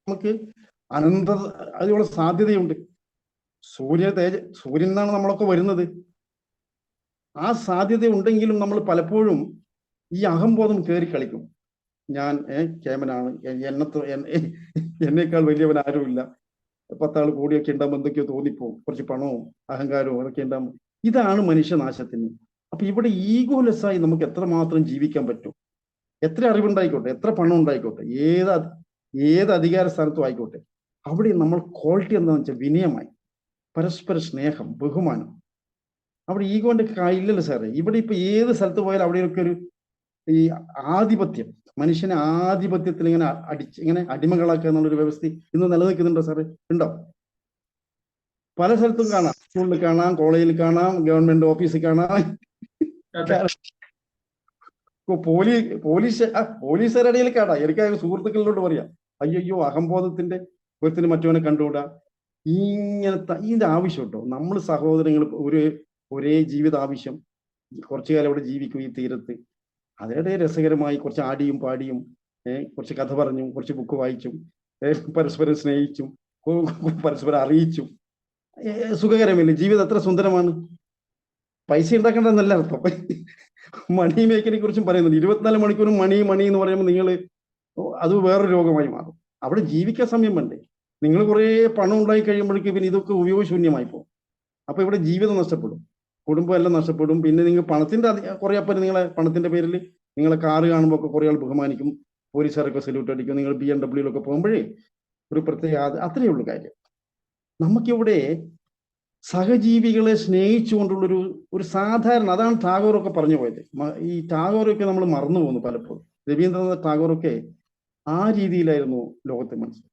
നമുക്ക് അതിനുള്ള സാധ്യതയുണ്ട്. സൂര്യൻ നിന്നാണ് നമ്മളൊക്കെ വരുന്നത്. ആ സാധ്യത ഉണ്ടെങ്കിലും നമ്മൾ പലപ്പോഴും ഈ അഹംബോധം കയറി കളിക്കും. ഞാൻ കേമനാണ്, എന്നേക്കാൾ വലിയവൻ ആരുമില്ല, 10 ആൾ കൂടിയൊക്കെ ഉണ്ടാകുമ്പോൾ എന്തൊക്കെയോ തോന്നിപ്പോവും, കുറച്ച് പണവും അഹങ്കാരവും അതൊക്കെ ഉണ്ടാകുമ്പോൾ. ഇതാണ് മനുഷ്യനാശത്തിന്. അപ്പൊ ഇവിടെ ഈഗോലെസ്സായി നമുക്ക് എത്രമാത്രം ജീവിക്കാൻ പറ്റും? എത്ര അറിവുണ്ടായിക്കോട്ടെ, എത്ര പണം ഉണ്ടായിക്കോട്ടെ, ഏത് അധികാര സ്ഥാനത്തും ആയിക്കോട്ടെ, അവിടെ നമ്മൾ ക്വാളിറ്റി എന്താണെന്ന് വെച്ചാൽ വിനയമായി, പരസ്പര സ്നേഹം, ബഹുമാനം. അവിടെ ഈഗോന്റെ ഇല്ലല്ലോ സാറേ. ഇവിടെ ഇപ്പൊ ഏത് സ്ഥലത്ത് പോയാലും അവിടെയൊക്കെ ഈ ആധിപത്യം, മനുഷ്യനെ ആധിപത്യത്തിൽ ഇങ്ങനെ അടിമകളാക്കുക എന്നുള്ളൊരു വ്യവസ്ഥ ഇന്ന് നിലനിൽക്കുന്നുണ്ടോ സാറേ? ഉണ്ടോ? പല സ്ഥലത്തും കാണാം. സ്കൂളിൽ കാണാം, കോളേജിൽ കാണാം, ഗവൺമെന്റ് ഓഫീസിൽ കാണാം. പോലീസുകാരുടെ ഇടയിൽ കാണാം. എനിക്ക് സുഹൃത്തുക്കളിലോട്ട് പറയാം, അയ്യോ അഹംബോധത്തിന്റെ ഒരുത്തിന് മറ്റവനെ കണ്ടുകൂടാ. ഇതിന്റെ ആവശ്യം കേട്ടോ. നമ്മൾ സഹോദരങ്ങൾ ഒരേ ജീവിത ആവശ്യം, കുറച്ചു കാലം അവിടെ ജീവിക്കും ഈ തീരത്ത്. അതിനിടെ രസകരമായി കുറച്ച് ആടിയും പാടിയും കുറച്ച് കഥ പറഞ്ഞും കുറച്ച് ബുക്ക് വായിച്ചും പരസ്പരം സ്നേഹിച്ചും പരസ്പരം അറിയിച്ചും സുഖകരമല്ലേ ജീവിതം? എത്ര സുന്ദരമാണ്. പൈസ ഉണ്ടാക്കേണ്ടതെന്നല്ല അർത്ഥം. മണി മേക്കിനെ കുറിച്ചും പറയുന്നുണ്ട്. 24 മണിക്കൂറും മണി എന്ന് പറയുമ്പോൾ അത് വേറൊരു രോഗമായി മാറും. അവിടെ ജീവിക്കാൻ സമയം വേണ്ടേ? നിങ്ങൾ കുറെ പണം ഉണ്ടായി കഴിയുമ്പോഴേക്കും പിന്നെ ഇതൊക്കെ ഉപയോഗശൂന്യമായി പോകും. അപ്പൊ ഇവിടെ ജീവിതം നഷ്ടപ്പെടും. കുടുംബം എല്ലാം നഷ്ടപ്പെടും. പിന്നെ നിങ്ങൾ പണത്തിന്റെ കുറെ അപ്പം നിങ്ങളെ പണത്തിന്റെ പേരിൽ നിങ്ങളെ കാറ് കാണുമ്പോൾ ഒക്കെ കുറെ ആൾ ബഹുമാനിക്കും, പോലീസുകാരൊക്കെ സല്യൂട്ട് അടിക്കും. നിങ്ങൾ BMW പോകുമ്പോഴേ ഒരു പ്രത്യേക അത്രയേ ഉള്ളൂ കാര്യം. നമുക്കിവിടെ സഹജീവികളെ സ്നേഹിച്ചുകൊണ്ടുള്ളൊരു ഒരു സാധാരണ, അതാണ് ടാഗോറൊക്കെ പറഞ്ഞു പോയത്. ഈ ടാഗോറൊക്കെ നമ്മൾ മറന്നു പോകുന്നു പലപ്പോഴും. രവീന്ദ്രനാഥ് ടാഗോറൊക്കെ ആ രീതിയിലായിരുന്നു ലോകത്തെ മനസ്സിൽ.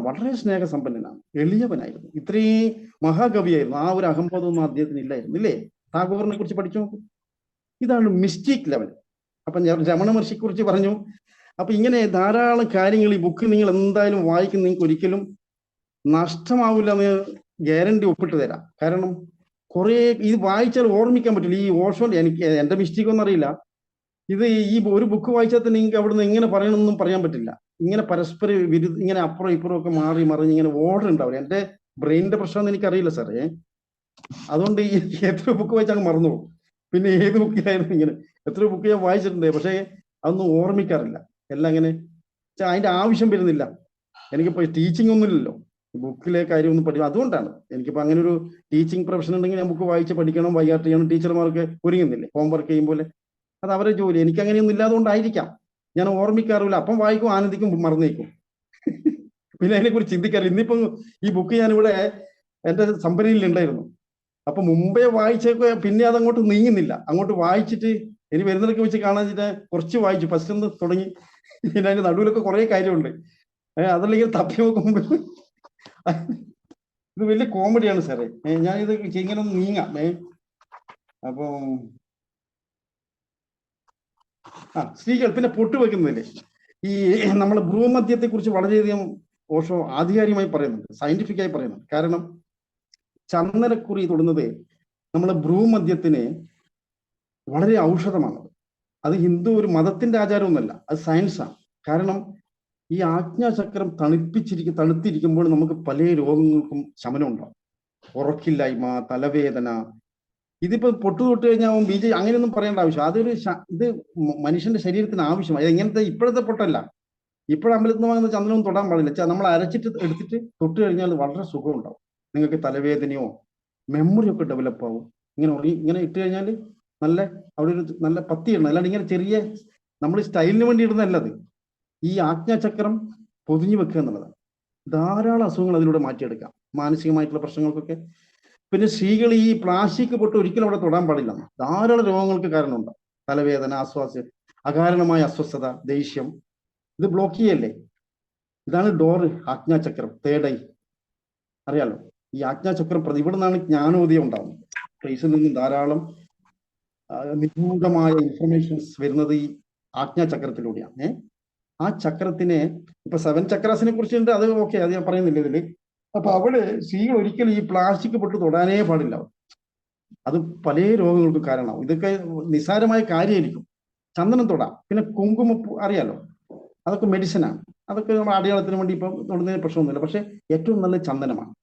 വളരെ സ്നേഹസമ്പന്നനാണ്, എളിയവനായിരുന്നു, ഇത്രയും മഹാകവിയായിരുന്നു. ആ ഒരു അഹംബോധമൊന്നും അദ്ദേഹത്തിന് ഇല്ലായിരുന്നു, ഇല്ലേ? ടാഗോറിനെ കുറിച്ച് പഠിച്ചു നോക്കൂ. ഇതാണ് മിസ്റ്റേക്ക് ലെവൽ. അപ്പൊ ഞാൻ രമണ മഹർഷിയെ കുറിച്ച് പറഞ്ഞു. അപ്പൊ ഇങ്ങനെ ധാരാളം കാര്യങ്ങൾ ഈ ബുക്ക് നിങ്ങൾ എന്തായാലും വായിക്കുന്ന നിങ്ങൾക്ക് ഒരിക്കലും നഷ്ടമാവില്ല എന്ന് ഗ്യാരണ്ടി ഒപ്പിട്ട് തരാം. കാരണം കുറെ ഇത് വായിച്ചാൽ ഓർമ്മിക്കാൻ പറ്റില്ല. ഈ ഓഷോ, എനിക്ക് എന്റെ മിസ്റ്റേക്ക് ഒന്നും അറിയില്ല, ഇത് ഈ ഒരു ബുക്ക് വായിച്ചാൽ തന്നെ നിങ്ങൾക്ക് അവിടുന്ന് എങ്ങനെ പറയണമെന്നും പറയാൻ പറ്റില്ല. ഇങ്ങനെ പരസ്പര ഇങ്ങനെ അപ്പുറം ഇപ്പുറം ഒക്കെ മാറി മറിഞ്ഞ് ഇങ്ങനെ ഓർഡർ ഉണ്ടാവില്ല. എന്റെ ബ്രെയിനിന്റെ പ്രശ്നമൊന്നും എനിക്കറിയില്ല സാറേ. അതുകൊണ്ട് ഈ എത്ര ബുക്ക് വായിച്ചാൽ അങ്ങ് മറന്നു പോകും. പിന്നെ ഏത് ബുക്കിലായിരുന്നു ഇങ്ങനെ എത്ര ബുക്ക് ഞാൻ വായിച്ചിട്ടുണ്ട്, പക്ഷേ അതൊന്നും ഓർമ്മിക്കാറില്ല. എല്ലാം ഇങ്ങനെ അതിന്റെ ആവശ്യം വരുന്നില്ല. എനിക്കിപ്പോ ടീച്ചിങ് ഒന്നുമില്ലല്ലോ, ബുക്കിലെ കാര്യം ഒന്നും പഠിക്കും. അതുകൊണ്ടാണ് എനിക്കിപ്പോ അങ്ങനെ ഒരു ടീച്ചിങ് പ്രൊഫഷൻ ഉണ്ടെങ്കിൽ ഞാൻ ബുക്ക് വായിച്ച് പഠിക്കണം, വൈകാട്ട് ചെയ്യണം. ടീച്ചർമാർക്ക് ഒരുങ്ങുന്നില്ലേ ഹോംവർക്ക് ചെയ്യുമ്പോൾ? അത് അവരെ ജോലി. എനിക്ക് അങ്ങനെയൊന്നും ഇല്ലാതുകൊണ്ടായിരിക്കാം ഞാൻ ഓർമ്മിക്കാറില്ല. അപ്പം വായിക്കും, ആനന്ദിക്കും, മറന്നേക്കും. പിന്നെ അതിനെക്കുറിച്ച് ചിന്തിക്കാറില്ല. ഇന്നിപ്പം ഈ ബുക്ക് ഞാനിവിടെ എന്റെ സംഭരണിയിൽ ഉണ്ടായിരുന്നു. അപ്പൊ മുമ്പേ വായിച്ചൊക്കെ പിന്നെ അതങ്ങോട്ട് നീങ്ങുന്നില്ല. അങ്ങോട്ട് വായിച്ചിട്ട് ഇനി വരുന്നതൊക്കെ വെച്ച് കാണാൻ കുറച്ച് വായിച്ചു, ഫസ്റ്റ് ഒന്ന് തുടങ്ങി. പിന്നെ അതിന്റെ നടുവിലൊക്കെ കുറെ കാര്യമുണ്ട്. അതല്ലെങ്കിൽ തപ്പി നോക്കുമ്പോ ഇത് വലിയ കോമഡിയാണ് സാറേ. ഞാനിത് ഇങ്ങനെ ഒന്ന് നീങ്ങാം. അപ്പൊ സ്ത്രീകൾ പിന്നെ പൊട്ട് വെക്കുന്നില്ലേ, ഈ നമ്മളെ ഭ്രൂമധ്യത്തെ കുറിച്ച് വളരെയധികം ഓഷോ ആധികാരികമായി പറയുന്നുണ്ട്, സയന്റിഫിക്കായി പറയുന്നുണ്ട്. കാരണം ചന്ദനക്കുറി തൊടുന്നത് നമ്മളെ ഭ്രൂമധ്യത്തിന് വളരെ ഔഷധമാണ്. അത് ഹിന്ദു ഒരു മതത്തിന്റെ ആചാരമൊന്നുമല്ല, അത് സയൻസാണ്. കാരണം ഈ ആജ്ഞാചക്രം തണുത്തിരിക്കുമ്പോൾ നമുക്ക് പല രോഗങ്ങൾക്കും ശമനം ഉണ്ടാവും. ഉറക്കില്ലായ്മ, തലവേദന. ഇതിപ്പോ പൊട്ടു തൊട്ട് കഴിഞ്ഞാൽ അങ്ങനെയൊന്നും പറയേണ്ട ആവശ്യം. ഇത് മനുഷ്യന്റെ ശരീരത്തിന് ആവശ്യമാണ്. ഇങ്ങനത്തെ ഇപ്പോഴത്തെ പൊട്ടല്ല. ഇപ്പോഴമ്പലത്തിൽ നിന്ന് വാങ്ങുന്ന ചന്ദനവും തൊടാൻ പാടില്ല. നമ്മൾ അരച്ചിട്ട് എടുത്തിട്ട് തൊട്ട് കഴിഞ്ഞാൽ വളരെ സുഖം ഉണ്ടാവും. നിങ്ങൾക്ക് തലവേദനയോ മെമ്മറി ഒക്കെ ഡെവലപ്പ് ആവും. ഇങ്ങനെ ഇട്ട് കഴിഞ്ഞാൽ നല്ല അവിടെ ഒരു നല്ല പത്തി ഇടണം. അല്ലാണ്ട് ഇങ്ങനെ ചെറിയ നമ്മൾ സ്റ്റൈലിന് വേണ്ടി ഇടുന്നതല്ലത്. ഈ ആജ്ഞാചക്രം പൊതിഞ്ഞു വെക്കുക എന്നുള്ളതാണ്. ധാരാളം അസുഖങ്ങൾ അതിലൂടെ മാറ്റിയെടുക്കാം, മാനസികമായിട്ടുള്ള പ്രശ്നങ്ങൾക്കൊക്കെ. പിന്നെ സ്ത്രീകൾ ഈ പ്ലാസ്റ്റിക് പൊട്ട് ഒരിക്കലും അവിടെ തൊടാൻ പാടില്ല. ധാരാളം രോഗങ്ങൾക്ക് കാരണമുണ്ടാവും. തലവേദന, അകാരണമായ അസ്വസ്ഥത, ദേഷ്യം. ഇത് ബ്ലോക്ക് ചെയ്യല്ലേ. ഇതാണ് ഡോറ്, ആജ്ഞാചക്രം, തേർഡ് ഐ. അറിയാലോ, ഈ ആജ്ഞാചക്രം ഇവിടെ നിന്നാണ് ജ്ഞാനോദയം ഉണ്ടാവുന്നത്. ഫേസിൽ നിന്നും ധാരാളം നിഗൂഢമായ ഇൻഫർമേഷൻസ് വരുന്നത് ഈ ആജ്ഞാചക്രത്തിലൂടെയാണ്. ആ ചക്രത്തിനെ ഇപ്പൊ 7 ചക്രാസിനെ കുറിച്ചുണ്ട്, അത് ഓക്കെ, അത് ഞാൻ പറയുന്നില്ല ഇതില്. അപ്പൊ അവിടെ സ്ത്രീകൾ ഒരിക്കലും ഈ പ്ലാസ്റ്റിക് പൊട്ട് തൊടാനേ പാടില്ല. അത് പല രോഗങ്ങൾക്കും കാരണമാവും. ഇതൊക്കെ നിസ്സാരമായ കാര്യമായിരിക്കും. ചന്ദനം തൊടാം. പിന്നെ കുങ്കുമപ്പൂ അറിയാലോ, അതൊക്കെ മെഡിസിനാണ്. അതൊക്കെ നമ്മൾ അടയാളത്തിന് വേണ്ടി ഇപ്പം തൊടുന്നതിന് പ്രശ്നമൊന്നുമില്ല. പക്ഷെ ഏറ്റവും നല്ല ചന്ദനമാണ്.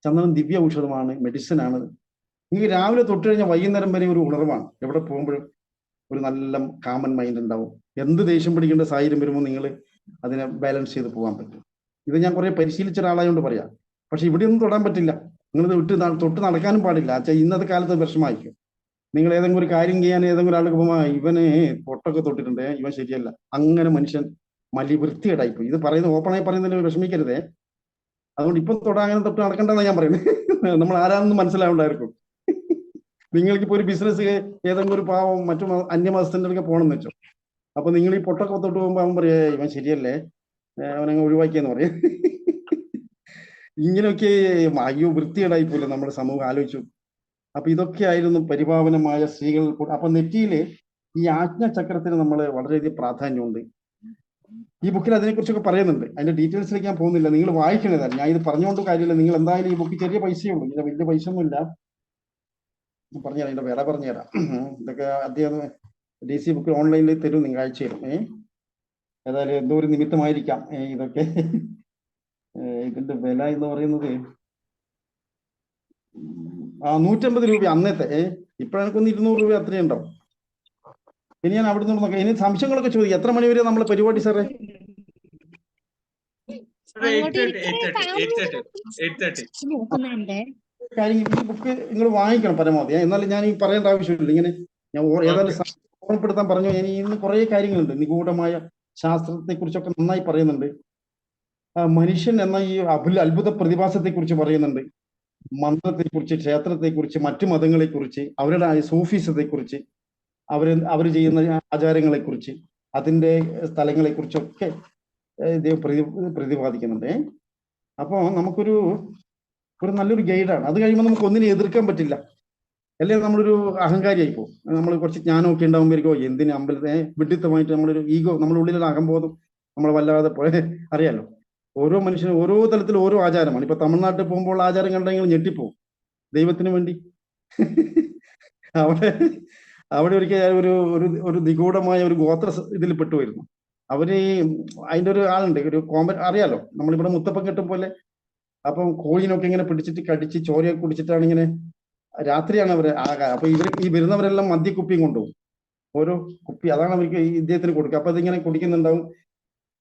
ചന്ദനം ദിവ്യ ഔഷധമാണ്, മെഡിസിനാണ്. നിങ്ങൾക്ക് രാവിലെ തൊട്ട് കഴിഞ്ഞാൽ വൈകുന്നേരം വരെ ഒരു ഉണർവാണ്. എവിടെ പോകുമ്പോഴും ഒരു നല്ല കാമൻ മൈൻഡ് ഉണ്ടാവും. എന്ത് ദേഷ്യം പിടിക്കേണ്ട സാഹചര്യം വരുമ്പോൾ നിങ്ങൾ അതിനെ ബാലൻസ് ചെയ്ത് പോകാൻ പറ്റും. ഇത് ഞാൻ കുറെ പരിശീലിച്ച ഒരാളായതുകൊണ്ട് പറയാം. പക്ഷെ ഇവിടെയൊന്നും തൊടാൻ പറ്റില്ല. നിങ്ങളിത് തൊട്ട് നടക്കാനും പാടില്ല. ഇന്നത്തെ കാലത്ത് വിഷമായിരിക്കും. നിങ്ങൾ ഏതെങ്കിലും ഒരു കാര്യം ചെയ്യാൻ ഏതെങ്കിലും ആൾക്ക് പോകുമ്പോൾ ഇവന് പൊട്ടൊക്കെ തൊട്ടിട്ടുണ്ട്, ഇവൻ ശരിയല്ല, അങ്ങനെ മനുഷ്യൻ വൃത്തികേടായിപ്പോയി. ഇത് പറയുന്നത് ഓപ്പണായി പറയുന്നതിൽ വിഷമിക്കരുതേ. അതുകൊണ്ട് ഇപ്പം അങ്ങനെ തൊട്ട് നടക്കണ്ടെന്നാണ് ഞാൻ പറയുന്നത്. നമ്മൾ ആരാണെന്ന് മനസ്സിലാവുണ്ടായിരിക്കും. നിങ്ങൾക്കിപ്പോ ഒരു ബിസിനസ് ഏതെങ്കിലും ഒരു പാവം മറ്റു അന്യമതസ്ഥന്റെ അടുക്കെ പോകണമെന്ന് വെച്ചോ. അപ്പൊ നിങ്ങൾ ഈ പൊട്ടൊക്കെ തൊട്ട് പോകുമ്പോൾ അവൻ പറയാ ഇവൻ ശരിയല്ലേ, അവനങ്ങ് ഒഴിവാക്കിയെന്ന് പറയാം. ഇങ്ങനെയൊക്കെ അയ്യോ വൃത്തികേടായി പോലെ നമ്മുടെ സമൂഹം ആലോചിച്ചു. അപ്പൊ ഇതൊക്കെ ആയിരുന്നു പരിപാവനമായ സ്ത്രീകൾ. അപ്പൊ നെറ്റിയില് ഈ ആജ്ഞാചക്രത്തിന് നമ്മൾ വളരെയധികം പ്രാധാന്യമുണ്ട്. ഈ ബുക്കിൽ അതിനെക്കുറിച്ചൊക്കെ പറയുന്നുണ്ട്. അതിന്റെ ഡീറ്റെയിൽസിലേക്ക് ഞാൻ പോകുന്നില്ല, നിങ്ങൾ വായിക്കണതാണ്. ഞാൻ ഇത് പറഞ്ഞുകൊണ്ട് കാര്യമില്ല. നിങ്ങൾ എന്തായാലും ഈ ബുക്ക് ചെറിയ പൈസയുള്ളൂ, ഇതിന്റെ വലിയ പൈസ ഒന്നുമില്ല. പറഞ്ഞുതരാം, ഇതിന്റെ വില പറഞ്ഞുതരാം. ഇതൊക്കെ അദ്ദേഹം DC ബുക്ക് ഓൺലൈനിൽ തരും, നിങ്ങൾ അയച്ചു തരും. ഏതായാലും എന്തോ ഒരു നിമിത്തമായിരിക്കാം ഇതൊക്കെ. ഇതിന്റെ വില എന്ന് പറയുന്നത് 150 രൂപ അന്നത്തെ. ഇപ്പോഴെനിക്കൊന്ന് 200 രൂപ അത്രയും ഉണ്ടാവും. ഇനി ഞാൻ അവിടെ നിന്ന് നോക്കാം. ഇനി സംശയങ്ങളൊക്കെ ചോദിക്കും. എത്ര മണി വരെ നമ്മളെ പരിപാടി സാറേ? 8:30. കാര്യം ഈ ബുക്ക് നിങ്ങൾ വാങ്ങിക്കണം പരമാവധി. എന്നാലും ഞാൻ ഈ പറയേണ്ട ആവശ്യമില്ല. ഇങ്ങനെ ഞാൻ ഏതായാലും ഓർമ്മപ്പെടുത്താൻ പറഞ്ഞു. ഞാൻ ഇന്ന് കുറെ കാര്യങ്ങളുണ്ട്. നിഗൂഢമായ ശാസ്ത്രത്തെ കുറിച്ചൊക്കെ നന്നായി പറയുന്നുണ്ട്. മനുഷ്യൻ എന്ന ഈ അത്ഭുത പ്രതിഭാസത്തെ കുറിച്ച് പറയുന്നുണ്ട്. മന്ത്രത്തെക്കുറിച്ച്, ക്ഷേത്രത്തെക്കുറിച്ച്, മറ്റു മതങ്ങളെക്കുറിച്ച്, അവരുടെ സൂഫിസത്തെ കുറിച്ച്, അവർ ചെയ്യുന്ന ആചാരങ്ങളെ കുറിച്ച്, അതിന്റെ സ്ഥലങ്ങളെ കുറിച്ചൊക്കെ ഇത് പ്രതിപാദിക്കുന്നുണ്ട്. അപ്പോൾ നമുക്കൊരു നല്ലൊരു ഗൈഡാണ്. അത് കഴിയുമ്പോൾ നമുക്ക് ഒന്നിനെ എതിർക്കാൻ പറ്റില്ല. അല്ലേ നമ്മളൊരു അഹങ്കാരിയായി പോകും. നമ്മൾ കുറച്ച് ജ്ഞാനമൊക്കെ ഉണ്ടാകുമ്പോഴേക്കോ എന്തിന് അമ്പലത്തെ വിഡിത്തമായിട്ട് നമ്മളൊരു ഈഗോ, നമ്മുടെ ഉള്ളിലൊരു അഹംബോധം നമ്മൾ വല്ലാതെ അറിയാലോ. ഓരോ മനുഷ്യനും ഓരോ തലത്തിൽ ഓരോ ആചാരമാണ്. ഇപ്പൊ തമിഴ്നാട്ടിൽ പോകുമ്പോൾ ആചാരം കണ്ടെങ്കിൽ ഞെട്ടിപ്പോവും. ദൈവത്തിന് വേണ്ടി അവിടെ അവിടെ ഒരിക്കൽ ഒരു നിഗൂഢമായ ഒരു ഗോത്ര ഇതിൽ പെട്ടുപോയിരുന്നു. അവര് അതിന്റെ ഒരു ആളുണ്ട്, ഒരു അറിയാലോ, നമ്മളിവിടെ മുത്തപ്പൻ കെട്ടും പോലെ. അപ്പം കോഴിനൊക്കെ ഇങ്ങനെ പിടിച്ചിട്ട് കടിച്ച് ചോരയൊക്കെ കുടിച്ചിട്ടാണ് ഇങ്ങനെ, രാത്രിയാണ് അവര് ആകാരം. അപ്പൊ ഈ വരുന്നവരെല്ലാം മദ്യക്കുപ്പിയും കൊണ്ടുപോകും, ഓരോ കുപ്പി. അതാണ് അവർക്ക് ഇദ്ദേഹത്തിന് കൊടുക്കുക. അപ്പൊ അതിങ്ങനെ കുടിക്കുന്നുണ്ടാവും.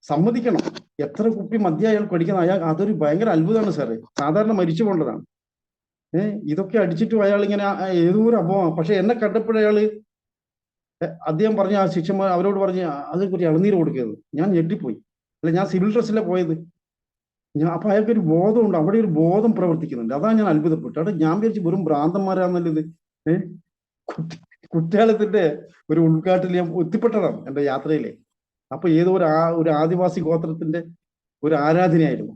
സമ്മതിക്കണം, എത്ര കുപ്പി മദ്യം അയാൾ കുടിക്കുന്ന, അതൊരു ഭയങ്കര അത്ഭുതമാണ് സാറേ. സാധാരണ മരിച്ചു പോകേണ്ടതാണ്. ഇതൊക്കെ അടിച്ചിട്ടും അയാൾ ഇങ്ങനെ ഏതോ ഒരു അഭാവം. പക്ഷെ എന്നെ കണ്ടപ്പോഴയാള് അദ്ദേഹം പറഞ്ഞ ആ ശിഷ്യന്മാർ അവരോട് പറഞ്ഞ് അതിനെക്കുറിച്ച് ഇളനീര് കൊടുക്കരുത്. ഞാൻ ഞെട്ടിപ്പോയി. അല്ല, ഞാൻ സിവിൽ ഡ്രസ്സിലെ പോയത്. അപ്പൊ അയാൾക്കൊരു ബോധമുണ്ട്, അവിടെ ഒരു ബോധം പ്രവർത്തിക്കുന്നുണ്ട്. അതാണ് ഞാൻ അത്ഭുതപ്പെട്ടു. അവിടെ ഞാൻ വിചാരിച്ചു വെറും ഭ്രാന്തന്മാരാന്നല്ലത്. കുറ്റാലത്തിന്റെ ഒരു ഉൾക്കാട്ടിൽ ഞാൻ എത്തിപ്പെട്ടതാണ് എന്റെ യാത്രയിലെ. അപ്പൊ ഏതോ ഒരു ആദിവാസി ഗോത്രത്തിന്റെ ഒരു ആരാധനയായിരുന്നു.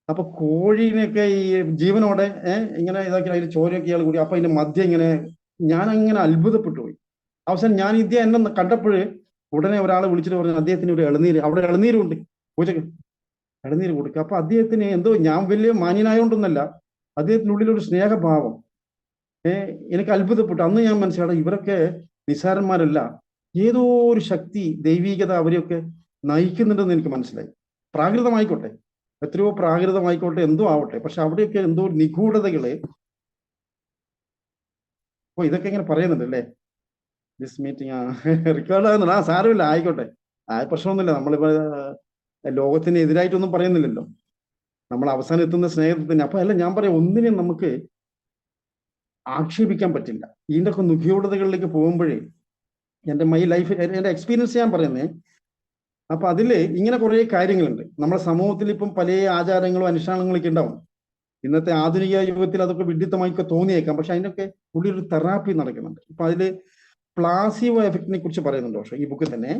അപ്പൊ കോഴീനെയൊക്കെ ഈ ജീവനോടെ ഇങ്ങനെ ഇതാക്കി അതിന്റെ ചോരയൊക്കെ ഇയാൾ കൂടി. അപ്പൊ അതിന്റെ മദ്യം ഇങ്ങനെ, ഞാൻ അങ്ങനെ അത്ഭുതപ്പെട്ടു പോയി. അവസാനം ഞാൻ ഇദ്ദേഹം എന്നെ കണ്ടപ്പോൾ ഉടനെ ഒരാളെ വിളിച്ചിട്ട് പറഞ്ഞു, അദ്ദേഹത്തിന് ഒരു ഇളനീര്, അവിടെ ഇളനീരുണ്ട്, പൂജക്ക് ഇളനീര് കൊടുക്കുക. അപ്പൊ അദ്ദേഹത്തിന് എന്തോ, ഞാൻ വലിയ മാന്യനായോണ്ടൊന്നല്ല, അദ്ദേഹത്തിനുള്ളിൽ ഒരു സ്നേഹഭാവം എനിക്ക് അത്ഭുതപ്പെട്ടു. അന്ന് ഞാൻ മനസ്സിലായി, ഇവരൊക്കെ നിസ്സാരന്മാരല്ല, ഏതോ ഒരു ശക്തി, ദൈവീകത അവരെയൊക്കെ നയിക്കുന്നുണ്ടെന്ന് എനിക്ക് മനസ്സിലായി. പ്രാകൃതമായിക്കോട്ടെ, എത്രയോ പ്രാകൃതമായിക്കോട്ടെ, എന്തോ ആവട്ടെ, പക്ഷെ അവിടെയൊക്കെ എന്തോ നിഗൂഢതകള്. അപ്പൊ ഇതൊക്കെ ഇങ്ങനെ പറയുന്നുണ്ട് അല്ലേ. ദിസ് മീറ്റിംഗ് റെക്കോർഡ് ആകുന്നുണ്ട്. സാരമില്ല, ആയിക്കോട്ടെ, പ്രശ്നമൊന്നുമില്ല. നമ്മളിപ്പോ ലോകത്തിന് എതിരായിട്ടൊന്നും പറയുന്നില്ലല്ലോ, നമ്മൾ അവസാനം എത്തുന്ന സ്നേഹത്തിന്. അപ്പൊ അല്ല, ഞാൻ പറയാം, ഒന്നിനെയും നമുക്ക് ആക്ഷേപിക്കാൻ പറ്റില്ല. ഇതിൻ്റെയൊക്കെ നിഗൂഢതകളിലേക്ക് പോകുമ്പോഴേ, എൻ്റെ ലൈഫ്, എൻ്റെ എക്സ്പീരിയൻസ് ഞാൻ പറയുന്നേ. അപ്പൊ അതില് ഇങ്ങനെ കുറെ കാര്യങ്ങളുണ്ട്. നമ്മുടെ സമൂഹത്തിൽ ഇപ്പം പല ആചാരങ്ങളും അനുഷ്ഠാനങ്ങളൊക്കെ ഉണ്ടാവും. ഇന്നത്തെ ആധുനിക യുഗത്തിൽ അതൊക്കെ വിഡിത്തമായിക്കെ തോന്നിയേക്കാം. പക്ഷെ അതിനൊക്കെ ഉള്ളിൽ ഒരു തെറാപ്പി നടക്കുന്നുണ്ട്. ഇപ്പൊ അതില് പ്ലാസീവോ എഫക്റ്റിനെ കുറിച്ച് പറയുന്നുണ്ട്. പക്ഷെ ഈ ബുക്കിൽ തന്നെ,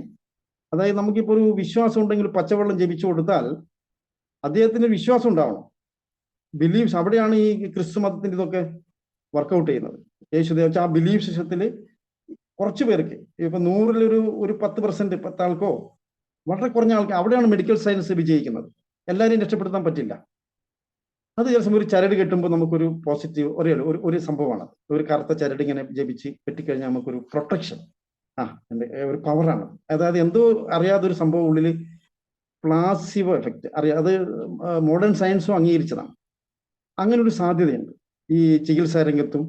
അതായത് നമുക്കിപ്പോ ഒരു വിശ്വാസം ഉണ്ടെങ്കിൽ പച്ചവെള്ളം ജപിച്ചു കൊടുത്താൽ അദ്ദേഹത്തിന് വിശ്വാസം ഉണ്ടാവണം, ബിലീഫ്സ്. അവിടെയാണ് ഈ ക്രിസ്തു മതത്തിന്റെ ഇതൊക്കെ വർക്കൗട്ട് ചെയ്യുന്നത്. യേശുദേവ ആ ബിലീഫ് സിസ്റ്റത്തിൽ കുറച്ചു പേർക്ക്, ഇപ്പൊ 100-ൽ ഒരു 10%, 10 ആൾക്കോ, വളരെ കുറഞ്ഞ ആൾക്ക്, അവിടെയാണ് മെഡിക്കൽ സയൻസ് വിജയിക്കുന്നത്. എല്ലാവരെയും രക്ഷപ്പെടുത്താൻ പറ്റില്ല. അത് ചില സമയം ഒരു ചരട് കെട്ടുമ്പോൾ നമുക്കൊരു പോസിറ്റീവ് ഒരു സംഭവമാണ്. ഒരു കറുത്ത ചരട് ഇങ്ങനെ ജപിച്ച് കെട്ടിക്കഴിഞ്ഞാൽ നമുക്കൊരു പ്രൊട്ടക്ഷൻ, ഒരു പവറാണ്. അതായത് എന്തോ അറിയാതൊരു സംഭവം ഉള്ളിൽ, പ്ലാസിബോ എഫക്റ്റ് അത് മോഡേൺ സയൻസും അംഗീകരിച്ചതാണ്. അങ്ങനെ ഒരു സാധ്യതയുണ്ട് ഈ ചികിത്സാ രംഗത്തും.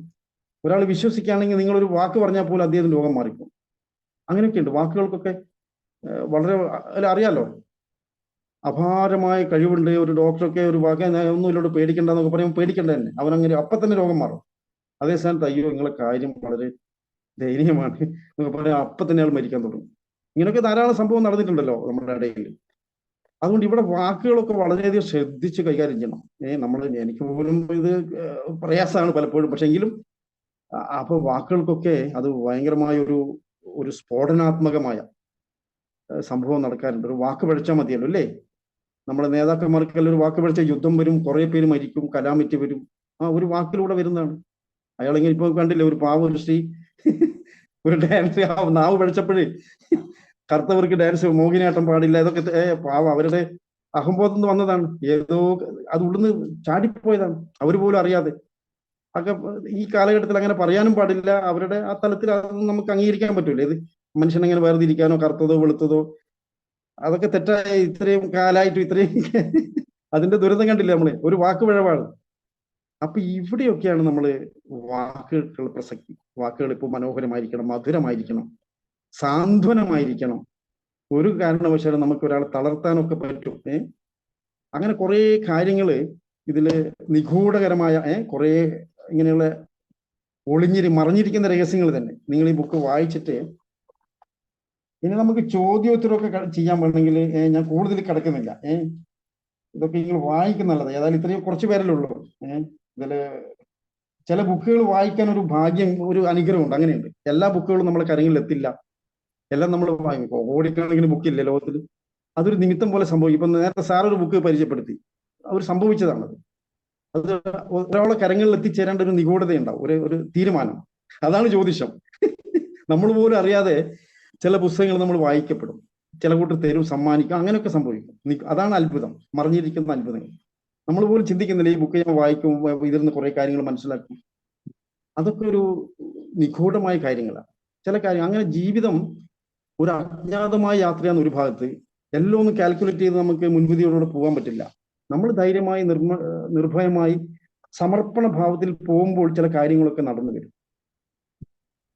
ഒരാൾ വിശ്വസിക്കുകയാണെങ്കിൽ നിങ്ങളൊരു വാക്ക് പറഞ്ഞാൽ പോലും അദ്ദേഹത്തിന് രോഗം മാറിക്കും. അങ്ങനെയൊക്കെയുണ്ട്. വാക്കുകൾക്കൊക്കെ വളരെ അറിയാലോ, അപാരമായ കഴിവുണ്ട്. ഒരു ഡോക്ടറൊക്കെ ഒരു വാക്ക് ഒന്നുമില്ലോട് പേടിക്കണ്ടെന്നൊക്കെ പറയുമ്പോൾ പേടിക്കേണ്ട തന്നെ, അവനങ്ങനെ അപ്പം തന്നെ രോഗം മാറും. അതേ സ്ഥാനത്ത് അയ്യോ നിങ്ങളെ കാര്യം വളരെ ദയനീയമാണ് എന്നൊക്കെ പറയാൻ അപ്പം തന്നെ അയാൾ മരിക്കാൻ തുടങ്ങും. ഇങ്ങനെയൊക്കെ ധാരാളം സംഭവം നടന്നിട്ടുണ്ടല്ലോ നമ്മുടെ ഇടയിൽ. അതുകൊണ്ട് ഇവിടെ വാക്കുകളൊക്കെ വളരെയധികം ശ്രദ്ധിച്ച് കൈകാര്യം ചെയ്യണം. എനിക്ക് പോലും ഇത് പ്രയാസമാണ് പലപ്പോഴും. പക്ഷെ എങ്കിലും അപ്പൊ വാക്കുകൾക്കൊക്കെ അത് ഭയങ്കരമായ ഒരു സ്ഫോടനാത്മകമായ സംഭവം നടക്കാറുണ്ട്. ഒരു വാക്ക് പഴിച്ചാൽ മതിയല്ലോ അല്ലേ. നമ്മുടെ നേതാക്കന്മാർക്കെല്ലാം ഒരു വാക്ക് പഴിച്ച യുദ്ധം വരും, കുറെ പേര് മരിക്കും, കലാമിറ്റി വരും. ഒരു വാക്കിലൂടെ വരുന്നതാണ്. അയാളെങ്ങനെ ഇപ്പൊ കണ്ടില്ലേ, ഒരു പാവ ഒരു സ്ത്രീ ഒരു ഡാൻസ് നാവ് പഴിച്ചപ്പോഴേ കറുത്തവർക്ക് ഡാൻസ്, മോഹിനിയാട്ടം പാടില്ല, ഇതൊക്കെ പാവം അവരുടെ അഹംബോധം വന്നതാണ്. ഏതോ അത് ഉള്ളിന്ന് ചാടിപ്പോയതാണ്, അവർ പോലും അറിയാതെ. ഒക്കെ ഈ കാലഘട്ടത്തിൽ അങ്ങനെ പറയാനും പാടില്ല. അവരുടെ ആ തലത്തിൽ അതൊന്നും നമുക്ക് അംഗീകരിക്കാൻ പറ്റൂല. ഇത് മനുഷ്യനെങ്ങനെ വേർതിരിക്കാനോ, കറുത്തതോ വെളുത്തതോ, അതൊക്കെ തെറ്റായ. ഇത്രയും കാലായിട്ടും ഇത്രയും അതിന്റെ ദുരിതം കണ്ടില്ല നമ്മള്, ഒരു വാക്ക് പിഴവാണ്. അപ്പൊ ഇവിടെയൊക്കെയാണ് നമ്മള് വാക്കുകൾ പ്രസക്തി. വാക്കുകൾ ഇപ്പോൾ മനോഹരമായിരിക്കണം, മധുരമായിരിക്കണം, സാന്ത്വനമായിരിക്കണം. ഒരു കാരണവശാലും നമുക്ക് ഒരാളെ തളർത്താനൊക്കെ പറ്റും. അങ്ങനെ കുറെ കാര്യങ്ങള് ഇതില് നിഗൂഢകരമായ കുറെ ഇങ്ങനെയുള്ള മറിഞ്ഞിരിക്കുന്ന രഹസ്യങ്ങൾ തന്നെ നിങ്ങൾ ഈ ബുക്ക് വായിച്ചിട്ട് ഇനി നമുക്ക് ചോദ്യോത്തരമൊക്കെ ചെയ്യാൻ വേണമെങ്കിൽ ഞാൻ കൂടുതൽ കിടക്കുന്നില്ല. ഇതൊക്കെ നിങ്ങൾ വായിക്കുന്നുള്ളത് ഏതായാലും ഇത്രയും കുറച്ച് പേരല്ലേ ഉള്ളൂ. ഇതില് ചില ബുക്കുകൾ വായിക്കാൻ ഒരു ഭാഗ്യം, ഒരു അനുഗ്രഹമുണ്ട്. അങ്ങനെയുണ്ട്. എല്ലാ ബുക്കുകളും നമ്മളെ കരങ്ങളിൽ എത്തില്ല. എല്ലാം നമ്മൾ വാങ്ങിക്കും. കോടിക്കണക്കിന് ബുക്കില്ല ലോകത്തിൽ. അതൊരു നിമിത്തം പോലെ സംഭവിക്കും. ഇപ്പൊ നേരത്തെ സാർ ഒരു ബുക്ക് പരിചയപ്പെടുത്തി, അവർ സംഭവിച്ചതാണത്. അത് ഒരാളെ കരങ്ങളിൽ എത്തിച്ചേരേണ്ട ഒരു നിഗൂഢതയുണ്ടാവും, ഒരു തീരുമാനം. അതാണ് ജ്യോതിഷം. നമ്മൾ പോലും അറിയാതെ ചില പുസ്തകങ്ങൾ നമ്മൾ വായിക്കപ്പെടും, ചില കൂട്ടർ തരും, സമ്മാനിക്കും, അങ്ങനെയൊക്കെ സംഭവിക്കും. അതാണ് അത്ഭുതം, മറിഞ്ഞിരിക്കുന്ന അത്ഭുതങ്ങൾ. നമ്മൾ പോലും ചിന്തിക്കുന്നില്ല. ഈ ബുക്ക് ഞാൻ വായിക്കും, ഇതിൽ നിന്ന് കുറെ കാര്യങ്ങൾ മനസ്സിലാക്കും. അതൊക്കെ ഒരു നിഗൂഢമായ കാര്യങ്ങളാണ് ചില കാര്യം. അങ്ങനെ ജീവിതം ഒരു അജ്ഞാതമായ യാത്രയാണ് ഒരു ഭാഗത്ത്. എല്ലാം ഒന്ന് കാൽക്കുലേറ്റ് ചെയ്ത് നമുക്ക് മുൻവിധിയോടുകൂടെ പോകാൻ പറ്റില്ല. നമ്മൾ ധൈര്യമായി നിർഭയമായി സമർപ്പണ ഭാവത്തിൽ പോകുമ്പോൾ ചില കാര്യങ്ങളൊക്കെ നടന്നു വരും.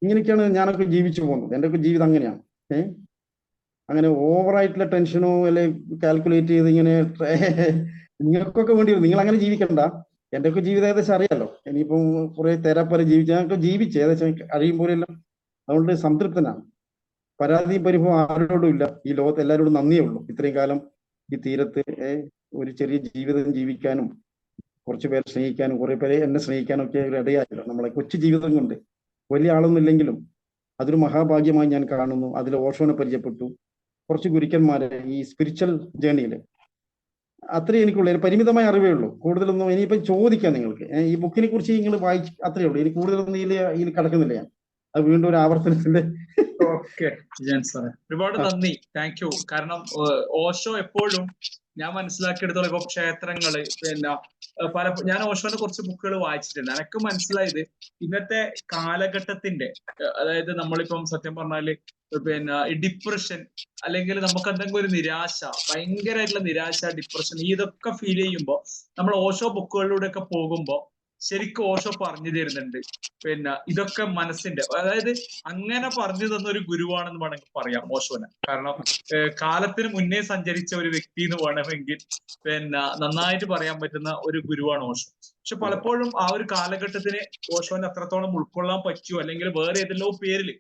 ഇങ്ങനെയൊക്കെയാണ് ഞാനൊക്കെ ജീവിച്ചു പോകുന്നത്. എൻ്റെയൊക്കെ ജീവിതം അങ്ങനെയാണ്. അങ്ങനെ ഓവറായിട്ടുള്ള ടെൻഷനോ അല്ലെ കാൽക്കുലേറ്റ് ചെയ്ത് ഇങ്ങനെ നിങ്ങൾക്കൊക്കെ വേണ്ടി വരും. നിങ്ങൾ അങ്ങനെ ജീവിക്കണ്ട. എൻ്റെയൊക്കെ ജീവിതം ഏകദേശം അറിയാലോ. ഇനിയിപ്പം കുറെ തെരപ്പര ഞാനൊക്കെ ജീവിച്ച് ഏകദേശം കഴിയുമ്പോഴെല്ലാം. അതുകൊണ്ട് സംതൃപ്തനാണ്. പരാതിയും പരിഭവം ആരോടും ഇല്ല. ഈ ലോകത്ത് എല്ലാവരോടും നന്ദിയേ ഉള്ളൂ. ഇത്രയും കാലം ഈ തീരത്ത് ഒരു ചെറിയ ജീവിതം ജീവിക്കാനും കുറച്ചു പേരെ സ്നേഹിക്കാനും കുറെ പേരെ എന്നെ സ്നേഹിക്കാനും ഒക്കെ ഒരു ഇടയായല്ലോ. നമ്മളെ കൊച്ചു ജീവിതം കൊണ്ട് വലിയ ആളൊന്നും ഇല്ലെങ്കിലും അതൊരു മഹാഭാഗ്യമായി ഞാൻ കാണുന്നു. അതിൽ ഓഷോനെ പരിചയപ്പെട്ടു, കുറച്ച് ഗുരുക്കന്മാരെ ഈ സ്പിരിച്വൽ ജേണിയിൽ. അത്രേ എനിക്കുള്ളൂ. പരിമിതമായ അറിവേ ഉള്ളൂ. കൂടുതലൊന്നും ഇനിയിപ്പം ചോദിക്കാം നിങ്ങൾക്ക്. ഈ ബുക്കിനെ കുറിച്ച് നിങ്ങൾ വായിച്ച് അത്രയേ ഉള്ളൂ. ഇനി കൂടുതലൊന്നും ഇതിൽ കടക്കുന്നില്ല ഞാൻ. അത് വീണ്ടും ഒരു ആവർത്തനത്തിന്റെ. ഓക്കെ സാറേ, ഒരുപാട് നന്ദി, താങ്ക് യു. കാരണം ഓഷോ എപ്പോഴും ഞാൻ മനസ്സിലാക്കിയെടുത്തോളം ഇപ്പൊ ക്ഷേത്രങ്ങള് പിന്നെ ഞാൻ ഓഷോന്റെ കുറച്ച് ബുക്കുകൾ വായിച്ചിട്ടുണ്ട്. എനിക്ക് മനസ്സിലായത് ഇന്നത്തെ കാലഘട്ടത്തിന്റെ, അതായത് നമ്മളിപ്പം സത്യം പറഞ്ഞാല് പിന്നെ ഡിപ്രഷൻ അല്ലെങ്കിൽ നമുക്ക് എന്തെങ്കിലും ഒരു നിരാശ, ഭയങ്കരമായിട്ടുള്ള നിരാശ, ഡിപ്രഷൻ, ഇതൊക്കെ ഫീൽ ചെയ്യുമ്പോൾ നമ്മൾ ഓഷോ ബുക്കുകളിലൂടെ ഒക്കെ പോകുമ്പോൾ ശരിക്കും ഓഷോ പറഞ്ഞു തരുന്നുണ്ട്. പിന്നെ ഇതൊക്കെ മനസ്സിന്റെ, അതായത് അങ്ങനെ പറഞ്ഞു തന്ന ഒരു ഗുരുവാണെന്ന് വേണമെങ്കിൽ പറയാം ഓഷോനെ. കാരണം കാലത്തിന് മുന്നേ സഞ്ചരിച്ച ഒരു വ്യക്തി എന്ന് വേണമെങ്കിൽ പിന്നെ നന്നായിട്ട് പറയാൻ പറ്റുന്ന ഒരു ഗുരുവാണ് ഓഷോ. പക്ഷെ പലപ്പോഴും ആ ഒരു കാലഘട്ടത്തിന് ഓഷോനെ അത്രത്തോളം ഉൾക്കൊള്ളാൻ പറ്റുമോ, അല്ലെങ്കിൽ വേറെ ഏതെല്ലോ പേരിൽ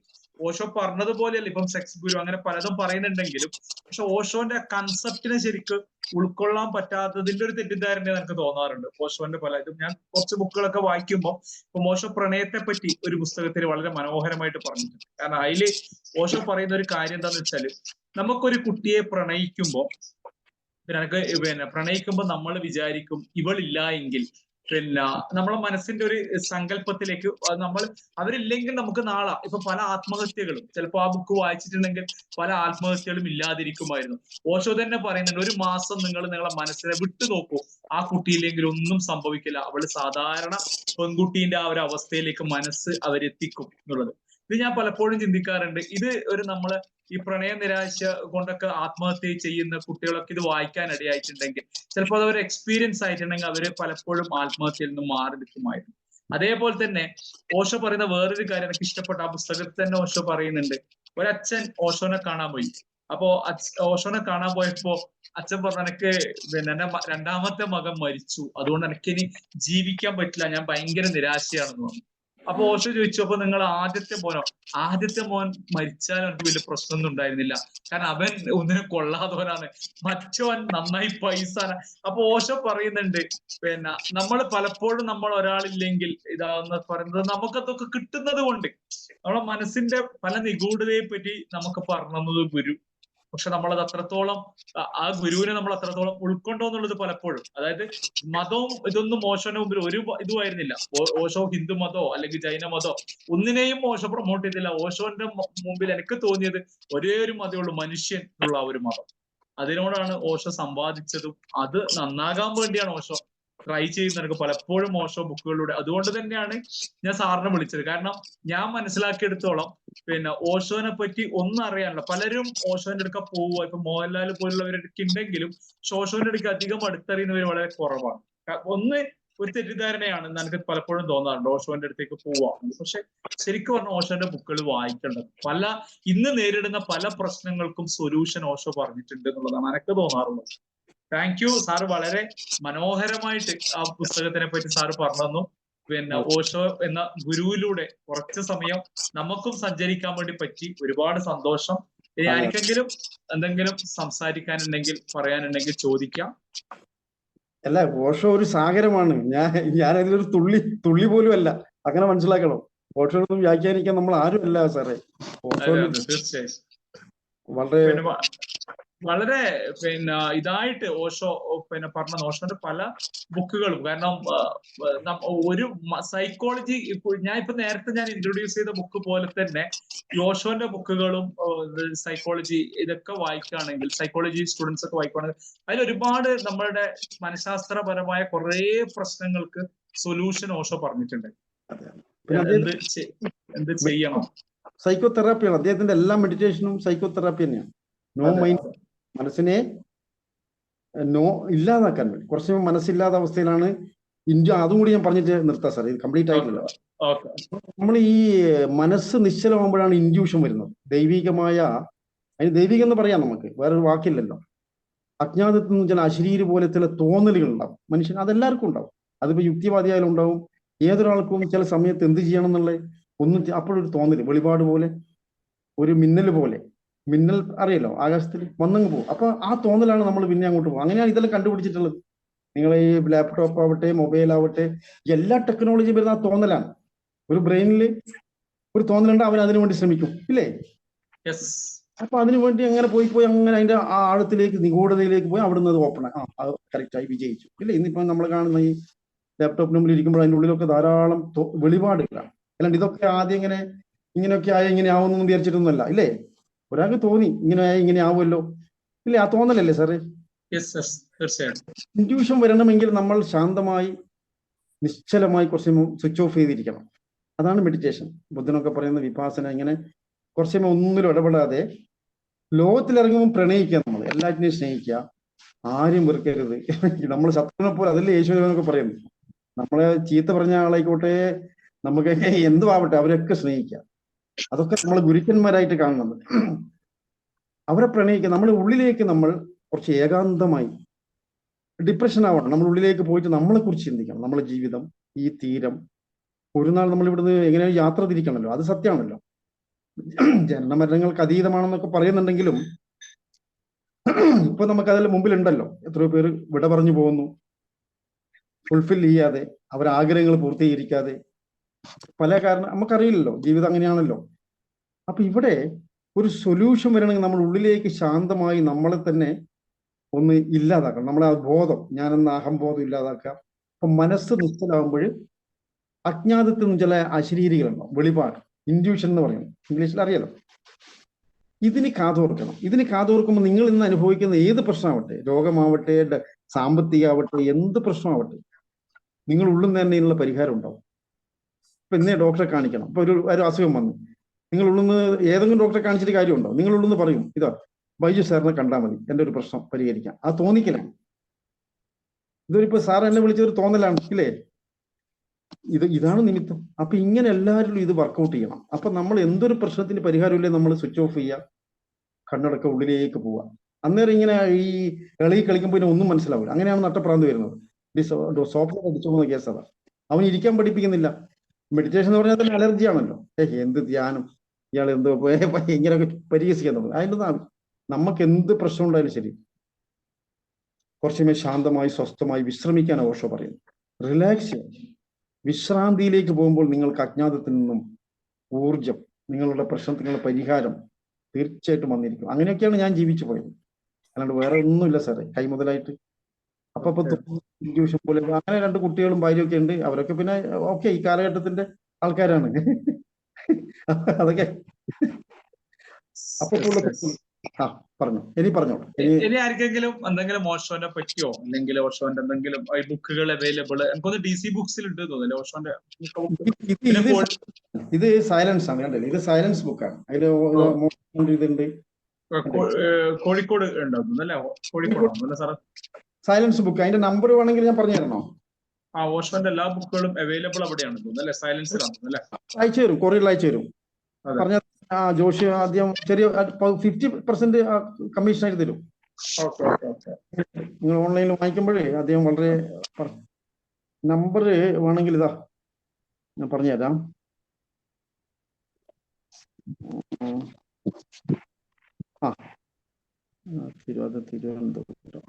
ഓഷോ പറഞ്ഞതുപോലെയല്ല. ഇപ്പം സെക്സ് ഗുരു അങ്ങനെ പലതും പറയുന്നുണ്ടെങ്കിലും പക്ഷെ ഓഷോന്റെ കൺസെപ്റ്റിനെ ശരിക്കും ഉൾക്കൊള്ളാൻ പറ്റാത്തതിന്റെ ഒരു തെറ്റിദ്ധാരണ എനിക്ക് തോന്നാറുണ്ട് ഓഷോന്റെ പല ഇതും. ഞാൻ കുറച്ച് ബുക്കുകളൊക്കെ വായിക്കുമ്പോൾ ഇപ്പൊ ഓഷോ പ്രണയത്തെ പറ്റി ഒരു പുസ്തകത്തിൽ വളരെ മനോഹരമായിട്ട് പറഞ്ഞിട്ടുണ്ട്. കാരണം അതില് ഓഷോ പറയുന്ന ഒരു കാര്യം എന്താന്ന് വെച്ചാല്, നമുക്കൊരു കുട്ടിയെ പ്രണയിക്കുമ്പോൾ പ്രണയിക്കുമ്പോൾ നമ്മൾ വിചാരിക്കും ഇവളില്ല എങ്കിൽ പിന്നെ നമ്മളെ മനസ്സിന്റെ ഒരു സങ്കല്പത്തിലേക്ക് നമ്മൾ അവരില്ലെങ്കിൽ നമുക്ക് നാളെ ഇപ്പൊ പല ആത്മഹത്യകളും ചിലപ്പോൾ ആ ബുക്ക് വായിച്ചിട്ടുണ്ടെങ്കിൽ പല ആത്മഹത്യകളും ഇല്ലാതിരിക്കുമായിരുന്നു. ഓഷോ തന്നെ പറയുന്നുണ്ട്, ഒരു മാസം നിങ്ങളെ മനസ്സിനെ വിട്ടു നോക്കൂ, ആ കുട്ടിയില്ലെങ്കിൽ ഒന്നും സംഭവിക്കില്ല, അവള് സാധാരണ പെൺകുട്ടീന്റെ ആ ഒരു അവസ്ഥയിലേക്ക് മനസ്സ് അവരെത്തിക്കും എന്നുള്ളത്. ഇത് ഞാൻ പലപ്പോഴും ചിന്തിക്കാറുണ്ട്. ഇത് ഒരു നമ്മള് ഈ പ്രണയ നിരാശ കൊണ്ടൊക്കെ ആത്മഹത്യ ചെയ്യുന്ന കുട്ടികളൊക്കെ ഇത് വായിക്കാൻ ഇടയായിട്ടുണ്ടെങ്കിൽ ചിലപ്പോൾ അത് ഒരു എക്സ്പീരിയൻസ് ആയിട്ടുണ്ടെങ്കിൽ അവര് പലപ്പോഴും ആത്മഹത്യയിൽ നിന്ന് മാറി നിൽക്കുമായിരുന്നു. അതേപോലെ തന്നെ ഓഷോ പറയുന്ന വേറൊരു കാര്യം എനിക്ക് ഇഷ്ടപ്പെട്ട ആ പുസ്തകത്തിൽ തന്നെ ഓഷോ പറയുന്നുണ്ട്. ഒരച്ഛൻ ഓഷോനെ കാണാൻ പോയി. അപ്പോ ഓഷോനെ കാണാൻ പോയപ്പോ അച്ഛൻ പറഞ്ഞു, എനിക്ക് പിന്നെ എന്റെ രണ്ടാമത്തെ മകൻ മരിച്ചു, അതുകൊണ്ട് എനിക്കിനി ജീവിക്കാൻ പറ്റില്ല, ഞാൻ ഭയങ്കര നിരാശയാണെന്ന് പറഞ്ഞു. അപ്പൊ ഓഷോ ചോദിച്ചു, അപ്പൊ നിങ്ങൾ ആദ്യത്തെ മോൻ മരിച്ചാലും എനിക്ക് വലിയ പ്രശ്നമൊന്നും ഉണ്ടായിരുന്നില്ല, കാരണം അവൻ ഒന്നിനും കൊള്ളാത്തവനാണ്, മറ്റവൻ നന്നായി പൈസ. അപ്പൊ ഓഷോ പറയുന്നുണ്ട്, പിന്നെ നമ്മൾ പലപ്പോഴും നമ്മൾ ഒരാളില്ലെങ്കിൽ ഇതാന്ന് പറയുന്നത് നമുക്കതൊക്കെ കിട്ടുന്നത് കൊണ്ട് നമ്മളെ മനസ്സിന്റെ പല നിഗൂഢതയെ പറ്റി നമുക്ക് പറഞ്ഞത് ഗുരു. പക്ഷെ നമ്മളത് അത്രത്തോളം ആ ഗുരുവിനെ നമ്മൾ അത്രത്തോളം ഉൾക്കൊണ്ടോ എന്നുള്ളത് പലപ്പോഴും, അതായത് മതവും ഇതൊന്നും ഓഷോന്റെ മുമ്പിൽ ഒരു ഇതുമായിരുന്നില്ല. ഓഷോ ഹിന്ദു മതോ അല്ലെങ്കിൽ ജൈന മതോ ഒന്നിനെയും ഓഷോ പ്രൊമോട്ട് ചെയ്തില്ല. ഓഷോന്റെ മുമ്പിൽ എനിക്ക് തോന്നിയത് ഒരേ ഒരു മതമേ ഉള്ളൂ, മനുഷ്യൻ എന്നുള്ള ആ ഒരു മതം. അതിനോടാണ് ഓഷോ സമ്പാദിച്ചതും അത് നന്നാകാൻ വേണ്ടിയാണ് ഓഷോ ട്രൈ ചെയ്യുന്നത് എനിക്ക് പലപ്പോഴും ഓഷോ ബുക്കുകളിലൂടെ. അതുകൊണ്ട് തന്നെയാണ് ഞാൻ സാറിനെ വിളിച്ചത്. കാരണം ഞാൻ മനസ്സിലാക്കിയെടുത്തോളം പിന്നെ ഓഷോനെ പറ്റി ഒന്നും അറിയാനില്ല. പലരും ഓഷോന്റെ അടുക്ക പോവുക, ഇപ്പൊ മോഹൻലാൽ പോലുള്ളവരൊക്കെ ഉണ്ടെങ്കിലും ഓഷോന്റെ അടുക്ക അധികം അടുത്തറിയുന്നവർ വളരെ കുറവാണ്. ഒന്ന് ഒരു തെറ്റിദ്ധാരണയാണ് എനിക്ക് പലപ്പോഴും തോന്നാറുണ്ട് ഓഷോന്റെ അടുത്തേക്ക് പോവാ. പക്ഷെ ശരിക്കും പറഞ്ഞ ഓഷോന്റെ ബുക്കുകൾ വായിക്കേണ്ടത്, ഇന്ന് നേരിടുന്ന പല പ്രശ്നങ്ങൾക്കും സൊല്യൂഷൻ ഓഷോ പറഞ്ഞിട്ടുണ്ട് എന്നുള്ളതാണ് എനിക്ക് തോന്നാറുള്ളത്. Thank you sir. വളരെ മനോഹരമായിട്ട് ആ പുസ്തകത്തിനെ പറ്റി സാറ് പറഞ്ഞു. പിന്നെ ഓഷോ എന്ന ഗുരുവിലൂടെ കുറച്ച് സമയം നമുക്കും സഞ്ചരിക്കാൻ വേണ്ടി പറ്റി. ഒരുപാട് സന്തോഷം. ഇനി ആർക്കെങ്കിലും എന്തെങ്കിലും സംസാരിക്കാനുണ്ടെങ്കിൽ പറയാനുണ്ടെങ്കിൽ ചോദിക്കാം. അല്ല, ഓഷോ ഒരു സാഗരമാണ്. ഞാനതിലൊരു തുള്ളി പോലും അല്ല, അങ്ങനെ മനസ്സിലാക്കണം. ഓഷോയൊന്നും വ്യാഖ്യാനിക്കാൻ നമ്മൾ ആരും അല്ല സാറേ. ഓഷോ തീർച്ചയായും വളരെ വളരെ ഇതായിട്ട് ഓഷോ പറഞ്ഞ ഓഷോന്റെ പല ബുക്കുകളും. കാരണം ഒരു സൈക്കോളജി, ഞാൻ ഇപ്പൊ നേരത്തെ ഇൻട്രൊഡ്യൂസ് ചെയ്ത ബുക്ക് പോലെ തന്നെ ഓഷോന്റെ ബുക്കുകളും സൈക്കോളജി ഇതൊക്കെ വായിക്കുകയാണെങ്കിൽ, സൈക്കോളജി സ്റ്റുഡൻസ് ഒക്കെ വായിക്കുകയാണെങ്കിൽ അതിൽ ഒരുപാട് നമ്മളുടെ മനഃശാസ്ത്രപരമായ കുറെ പ്രശ്നങ്ങൾക്ക് സൊല്യൂഷൻ ഓഷോ പറഞ്ഞിട്ടുണ്ട്. എന്ത് ചെയ്യണം. സൈക്കോ തെറാപ്പിയാണ് അദ്ദേഹത്തിന്റെ എല്ലാ മെഡിറ്റേഷനും. സൈക്കോ തെറാപ്പി തന്നെയാണ്. നോ മൈൻഡ്, മനസ്സിനെ ഇല്ലാതാക്കാൻ വേണ്ടി. കുറച്ച് മനസ്സില്ലാത്ത അവസ്ഥയിലാണ് ഇന്ത്യ. അതും കൂടി ഞാൻ പറഞ്ഞിട്ട് നിർത്താം സാർ, ഇത് കംപ്ലീറ്റ് ആയിട്ടില്ല. നമ്മൾ ഈ മനസ്സ് നിശ്ചലമാകുമ്പോഴാണ് ഇൻഡ്യൂഷൻ വരുന്നത്. ദൈവികമായ, അതിന് ദൈവികം എന്ന് പറയാം, നമുക്ക് വേറൊരു വാക്കില്ലല്ലോ. അജ്ഞാതത്തിൽ നിന്ന് ചില അശരീര പോലെ ചില തോന്നലുകൾ ഉണ്ടാവും മനുഷ്യൻ. അതെല്ലാവർക്കും ഉണ്ടാവും. അതിപ്പോ യുക്തിവാദിയായാലും ഉണ്ടാവും. ഏതൊരാൾക്കും ചില സമയത്ത് എന്ത് ചെയ്യണം എന്നുള്ളത് അപ്പോഴൊരു തോന്നല്, വെളിപാട് പോലെ, ഒരു മിന്നൽ പോലെ. മിന്നൽ അറിയല്ലോ, ആകാശത്തിൽ വന്നങ്ങ് പോകും. അപ്പൊ ആ തോന്നലാണ് നമ്മൾ പിന്നെ അങ്ങോട്ട് പോകും. അങ്ങനെയാണ് ഇതെല്ലാം കണ്ടുപിടിച്ചിട്ടുള്ളത്. നിങ്ങൾ ഈ ലാപ്ടോപ്പ് ആവട്ടെ, മൊബൈൽ ആവട്ടെ, എല്ലാ ടെക്നോളജിയും വരുന്ന ആ തോന്നലാണ്. ഒരു ബ്രെയിനിൽ ഒരു തോന്നലുണ്ട്, അവൻ അതിനു വേണ്ടി ശ്രമിക്കും, ഇല്ലേ? അപ്പൊ അതിനു വേണ്ടി അങ്ങനെ പോയി അങ്ങനെ അതിന്റെ ആ ആഴത്തിലേക്ക്, നിഗൂഢതയിലേക്ക് പോയി അവിടുന്ന് അത് ഓപ്പൺ അത് കറക്റ്റായി വിജയിച്ചു, ഇല്ലേ? ഇന്നിപ്പോ നമ്മൾ കാണുന്ന ഈ ലാപ്ടോപ്പിന് മുമ്പിൽ ഇരിക്കുമ്പോൾ അതിൻ്റെ ഉള്ളിലൊക്കെ ധാരാളം വെളിപാടുകളാണ്. അല്ലാണ്ട് ഇതൊക്കെ ആദ്യം ഇങ്ങനെയൊക്കെ ആയ ഇങ്ങനെ ആവുമെന്നൊന്നും വിചാരിച്ചിട്ടൊന്നുമല്ല, ഇല്ലേ? ഒരാൾക്ക് തോന്നി ഇങ്ങനെ ആവുമല്ലോ, ഇല്ലേ? ആ തോന്നലല്ലേ സാറേ? ഇൻറ്റ്യൂഷൻ വരണമെങ്കിൽ നമ്മൾ ശാന്തമായി, നിശ്ചലമായി കുറച്ച് സ്വിച്ച് ഓഫ് ചെയ്തിരിക്കണം. അതാണ് മെഡിറ്റേഷൻ. ബുദ്ധനൊക്കെ പറയുന്ന വിപാസന. ഇങ്ങനെ കുറച്ച് ഒന്നിലും ഇടപെടാതെ ലോകത്തിലിറങ്ങുമ്പോൾ പ്രണയിക്കുക, നമ്മൾ എല്ലാറ്റിനെയും സ്നേഹിക്കുക, ആരും വെറുക്കരുത്. നമ്മൾ ശത്രുവിനെ പോലെ, അതല്ലേ യേശുവിനൊക്കെ പറയുന്നത്. നമ്മളെ ചീത്ത പറഞ്ഞ ആളായിക്കോട്ടെ, നമുക്ക് എന്തും ആവട്ടെ, അവരൊക്കെ സ്നേഹിക്കുക. അതൊക്കെ നമ്മൾ ഗുരുക്കന്മാരായിട്ട് കാണുന്നത്. അവരെ പ്രണയിക്കുക. നമ്മുടെ ഉള്ളിലേക്ക് നമ്മൾ കുറച്ച് ഏകാന്തമായി, ഡിപ്രഷൻ ആവണം. നമ്മൾ ഉള്ളിലേക്ക് പോയിട്ട് നമ്മളെ കുറിച്ച് ചിന്തിക്കണം. നമ്മളെ ജീവിതം, ഈ തീരം, ഒരു നാൾ നമ്മൾ ഇവിടുന്ന് എങ്ങനെയാണ് യാത്ര തിരിക്കണമല്ലോ. അത് സത്യമാണല്ലോ. ജനനമരണങ്ങൾക്ക് അതീതമാണെന്നൊക്കെ പറയുന്നുണ്ടെങ്കിലും ഇപ്പൊ നമുക്ക് അതിൽ മുമ്പിലുണ്ടല്ലോ എത്രയോ പേര് വിട പറഞ്ഞു പോകുന്നു, ഫുൾഫിൽ ചെയ്യാതെ, അവരെ ആഗ്രഹങ്ങൾ പൂർത്തീകരിക്കാതെ. പല കാരണം നമുക്കറിയില്ലല്ലോ, ജീവിതം അങ്ങനെയാണല്ലോ. അപ്പൊ ഇവിടെ ഒരു സൊല്യൂഷൻ വരണമെങ്കിൽ നമ്മൾ ഉള്ളിലേക്ക് ശാന്തമായി നമ്മളെ തന്നെ ഒന്ന് ഇല്ലാതാക്കണം. നമ്മളെ ആ ബോധം, ഞാനെന്ന അഹംബോധം ഇല്ലാതാക്കുക. അപ്പൊ മനസ്സ് നിശ്ചലാകുമ്പോൾ അജ്ഞാതത്തിൽ നിന്ന് ചില അശരീരികളുണ്ടാവും, വെളിപാട്, ഇൻഡ്യൂഷൻ എന്ന് പറയുന്നത്, ഇംഗ്ലീഷിൽ അറിയാലോ. ഇതിന് കാതോർക്കണം. ഇതിന് കാതോർക്കുമ്പോൾ നിങ്ങൾ ഇന്ന് അനുഭവിക്കുന്ന ഏത് പ്രശ്നമാവട്ടെ, രോഗമാവട്ടെ, സാമ്പത്തികമാവട്ടെ, എന്ത് പ്രശ്നമാവട്ടെ, നിങ്ങൾ ഉള്ളിൽ നിന്ന് തന്നെ ഇതിനുള്ള പരിഹാരം ഉണ്ടാവും. ഇപ്പൊ ഇന്നേ ഡോക്ടറെ കാണിക്കണം, ഇപ്പൊ ഒരു അസുഖം വന്നു, നിങ്ങൾ ഉള്ളിൽ നിന്ന് ഏതെങ്കിലും ഡോക്ടറെ കാണിച്ചിട്ട് കാര്യമുണ്ടോ? നിങ്ങൾ ഉള്ളിൽ നിന്ന് പറയും, ഇതാ ബൈജു സാറിനെ കണ്ടാൽ മതി, എൻ്റെ ഒരു പ്രശ്നം പരിഹരിക്കാം. ആ തോന്നിക്കലാണ്. ഇതൊരിപ്പോ സാർ എന്നെ വിളിച്ചൊരു തോന്നലാണ്, ഇല്ലേ? ഇതാണ് നിമിത്തം. അപ്പൊ ഇങ്ങനെ എല്ലാവരിലും ഇത് വർക്കൗട്ട് ചെയ്യണം. അപ്പൊ നമ്മൾ എന്തൊരു പ്രശ്നത്തിന് പരിഹാരമില്ലേ, നമ്മൾ സ്വിച്ച് ഓഫ് ചെയ്യുക, കണ്ണടക്ക, ഉള്ളിലേക്ക് പോവുക. അന്നേരം ഇങ്ങനെ ഈ കളി കളിക്കുമ്പോൾ ഒന്നും മനസ്സിലാവില്ല. അങ്ങനെയാണ് നട്ടപ്രാന്ത് വരുന്നത്. സ്വപ്നം അടിച്ചു പോകുന്ന കേസ് അതാ. അവൻ ഇരിക്കാൻ പഠിപ്പിക്കുന്നില്ല. മെഡിറ്റേഷൻ എന്ന് പറഞ്ഞാൽ തന്നെ അലർജി ആണല്ലോ. എന്ത് ധ്യാനം, ഇയാൾ എന്തോ ഇങ്ങനെയൊക്കെ പരിഹസിക്കാൻ തുടങ്ങും. അതിൻ്റെ നമുക്ക് എന്ത് പ്രശ്നം ഉണ്ടായാലും ശരി, കുറച്ചുമേ ശാന്തമായി സ്വസ്ഥമായി വിശ്രമിക്കാൻ ഓഷോ പറയുന്നു. റിലാക്സ് ചെയ്യാം. വിശ്രാന്തിയിലേക്ക് പോകുമ്പോൾ നിങ്ങൾക്ക് അജ്ഞാതത്തിൽ നിന്നും ഊർജം, നിങ്ങളുടെ പ്രശ്നത്തിനുള്ള പരിഹാരം തീർച്ചയായിട്ടും വന്നിരിക്കും. അങ്ങനെയൊക്കെയാണ് ഞാൻ ജീവിച്ചു പോയത്. അല്ലാണ്ട് വേറെ ഒന്നുമില്ല സാറേ. കൈമുതലായിട്ട് അപ്പൊ ഇൻഡ്യൂഷൻ പോലെ. അങ്ങനെ 2 കുട്ടികളും ഭാര്യയൊക്കെ ഉണ്ട്. അവരൊക്കെ പിന്നെ ഓക്കെ, ഈ കാലഘട്ടത്തിന്റെ ആൾക്കാരാണ്. അതൊക്കെ അപ്പൊ പറഞ്ഞു. ഇനി ആർക്കെങ്കിലും എന്തെങ്കിലും ഓഷോനെ പറ്റിയോ, അല്ലെങ്കിൽ ഓഷോന്റെ എന്തെങ്കിലും ബുക്കുകൾ അവൈലബിൾ? എനിക്കൊന്ന് DC ബുക്സിൽ ഉണ്ട് തോന്നുന്നു ഓഷോന്റെ. ഇത് സൈലൻസ് ആണ്, കണ്ടല്ലേ? ഇത് സൈലൻസ് ബുക്കാണ്. അതില് ഇതുണ്ട്. കോഴിക്കോട് ഉണ്ടാവും അല്ലേ? കോഴിക്കോടാണല്ലേ സാറ്? Silence book. അതിന്റെ നമ്പർ വേണമെങ്കിൽ ഞാൻ പറഞ്ഞു തരണോ? ഓഷോന്റെ എല്ലാ ബുക്കുകളും അവൈലബിൾ അവിടെയാണ് തോന്നുന്നു അല്ലെ? സൈലൻസിലാണ് അല്ലേ? അയച്ചു തരും, കൊറിയറിൽ അയച്ചു തരും. പറഞ്ഞ ജോഷി ആദ്യം ചെറിയ 50% കമ്മീഷൻ ആയിട്ട് തരും. Okay okay okay. നിങ്ങൾ ഓൺലൈനിൽ വാങ്ങിക്കുമ്പോഴേ അദ്ദേഹം വളരെ നമ്പർ വേണമെങ്കിൽ ഇതാ ഞാൻ പറഞ്ഞുതരാം. തിരുവനന്തപുരം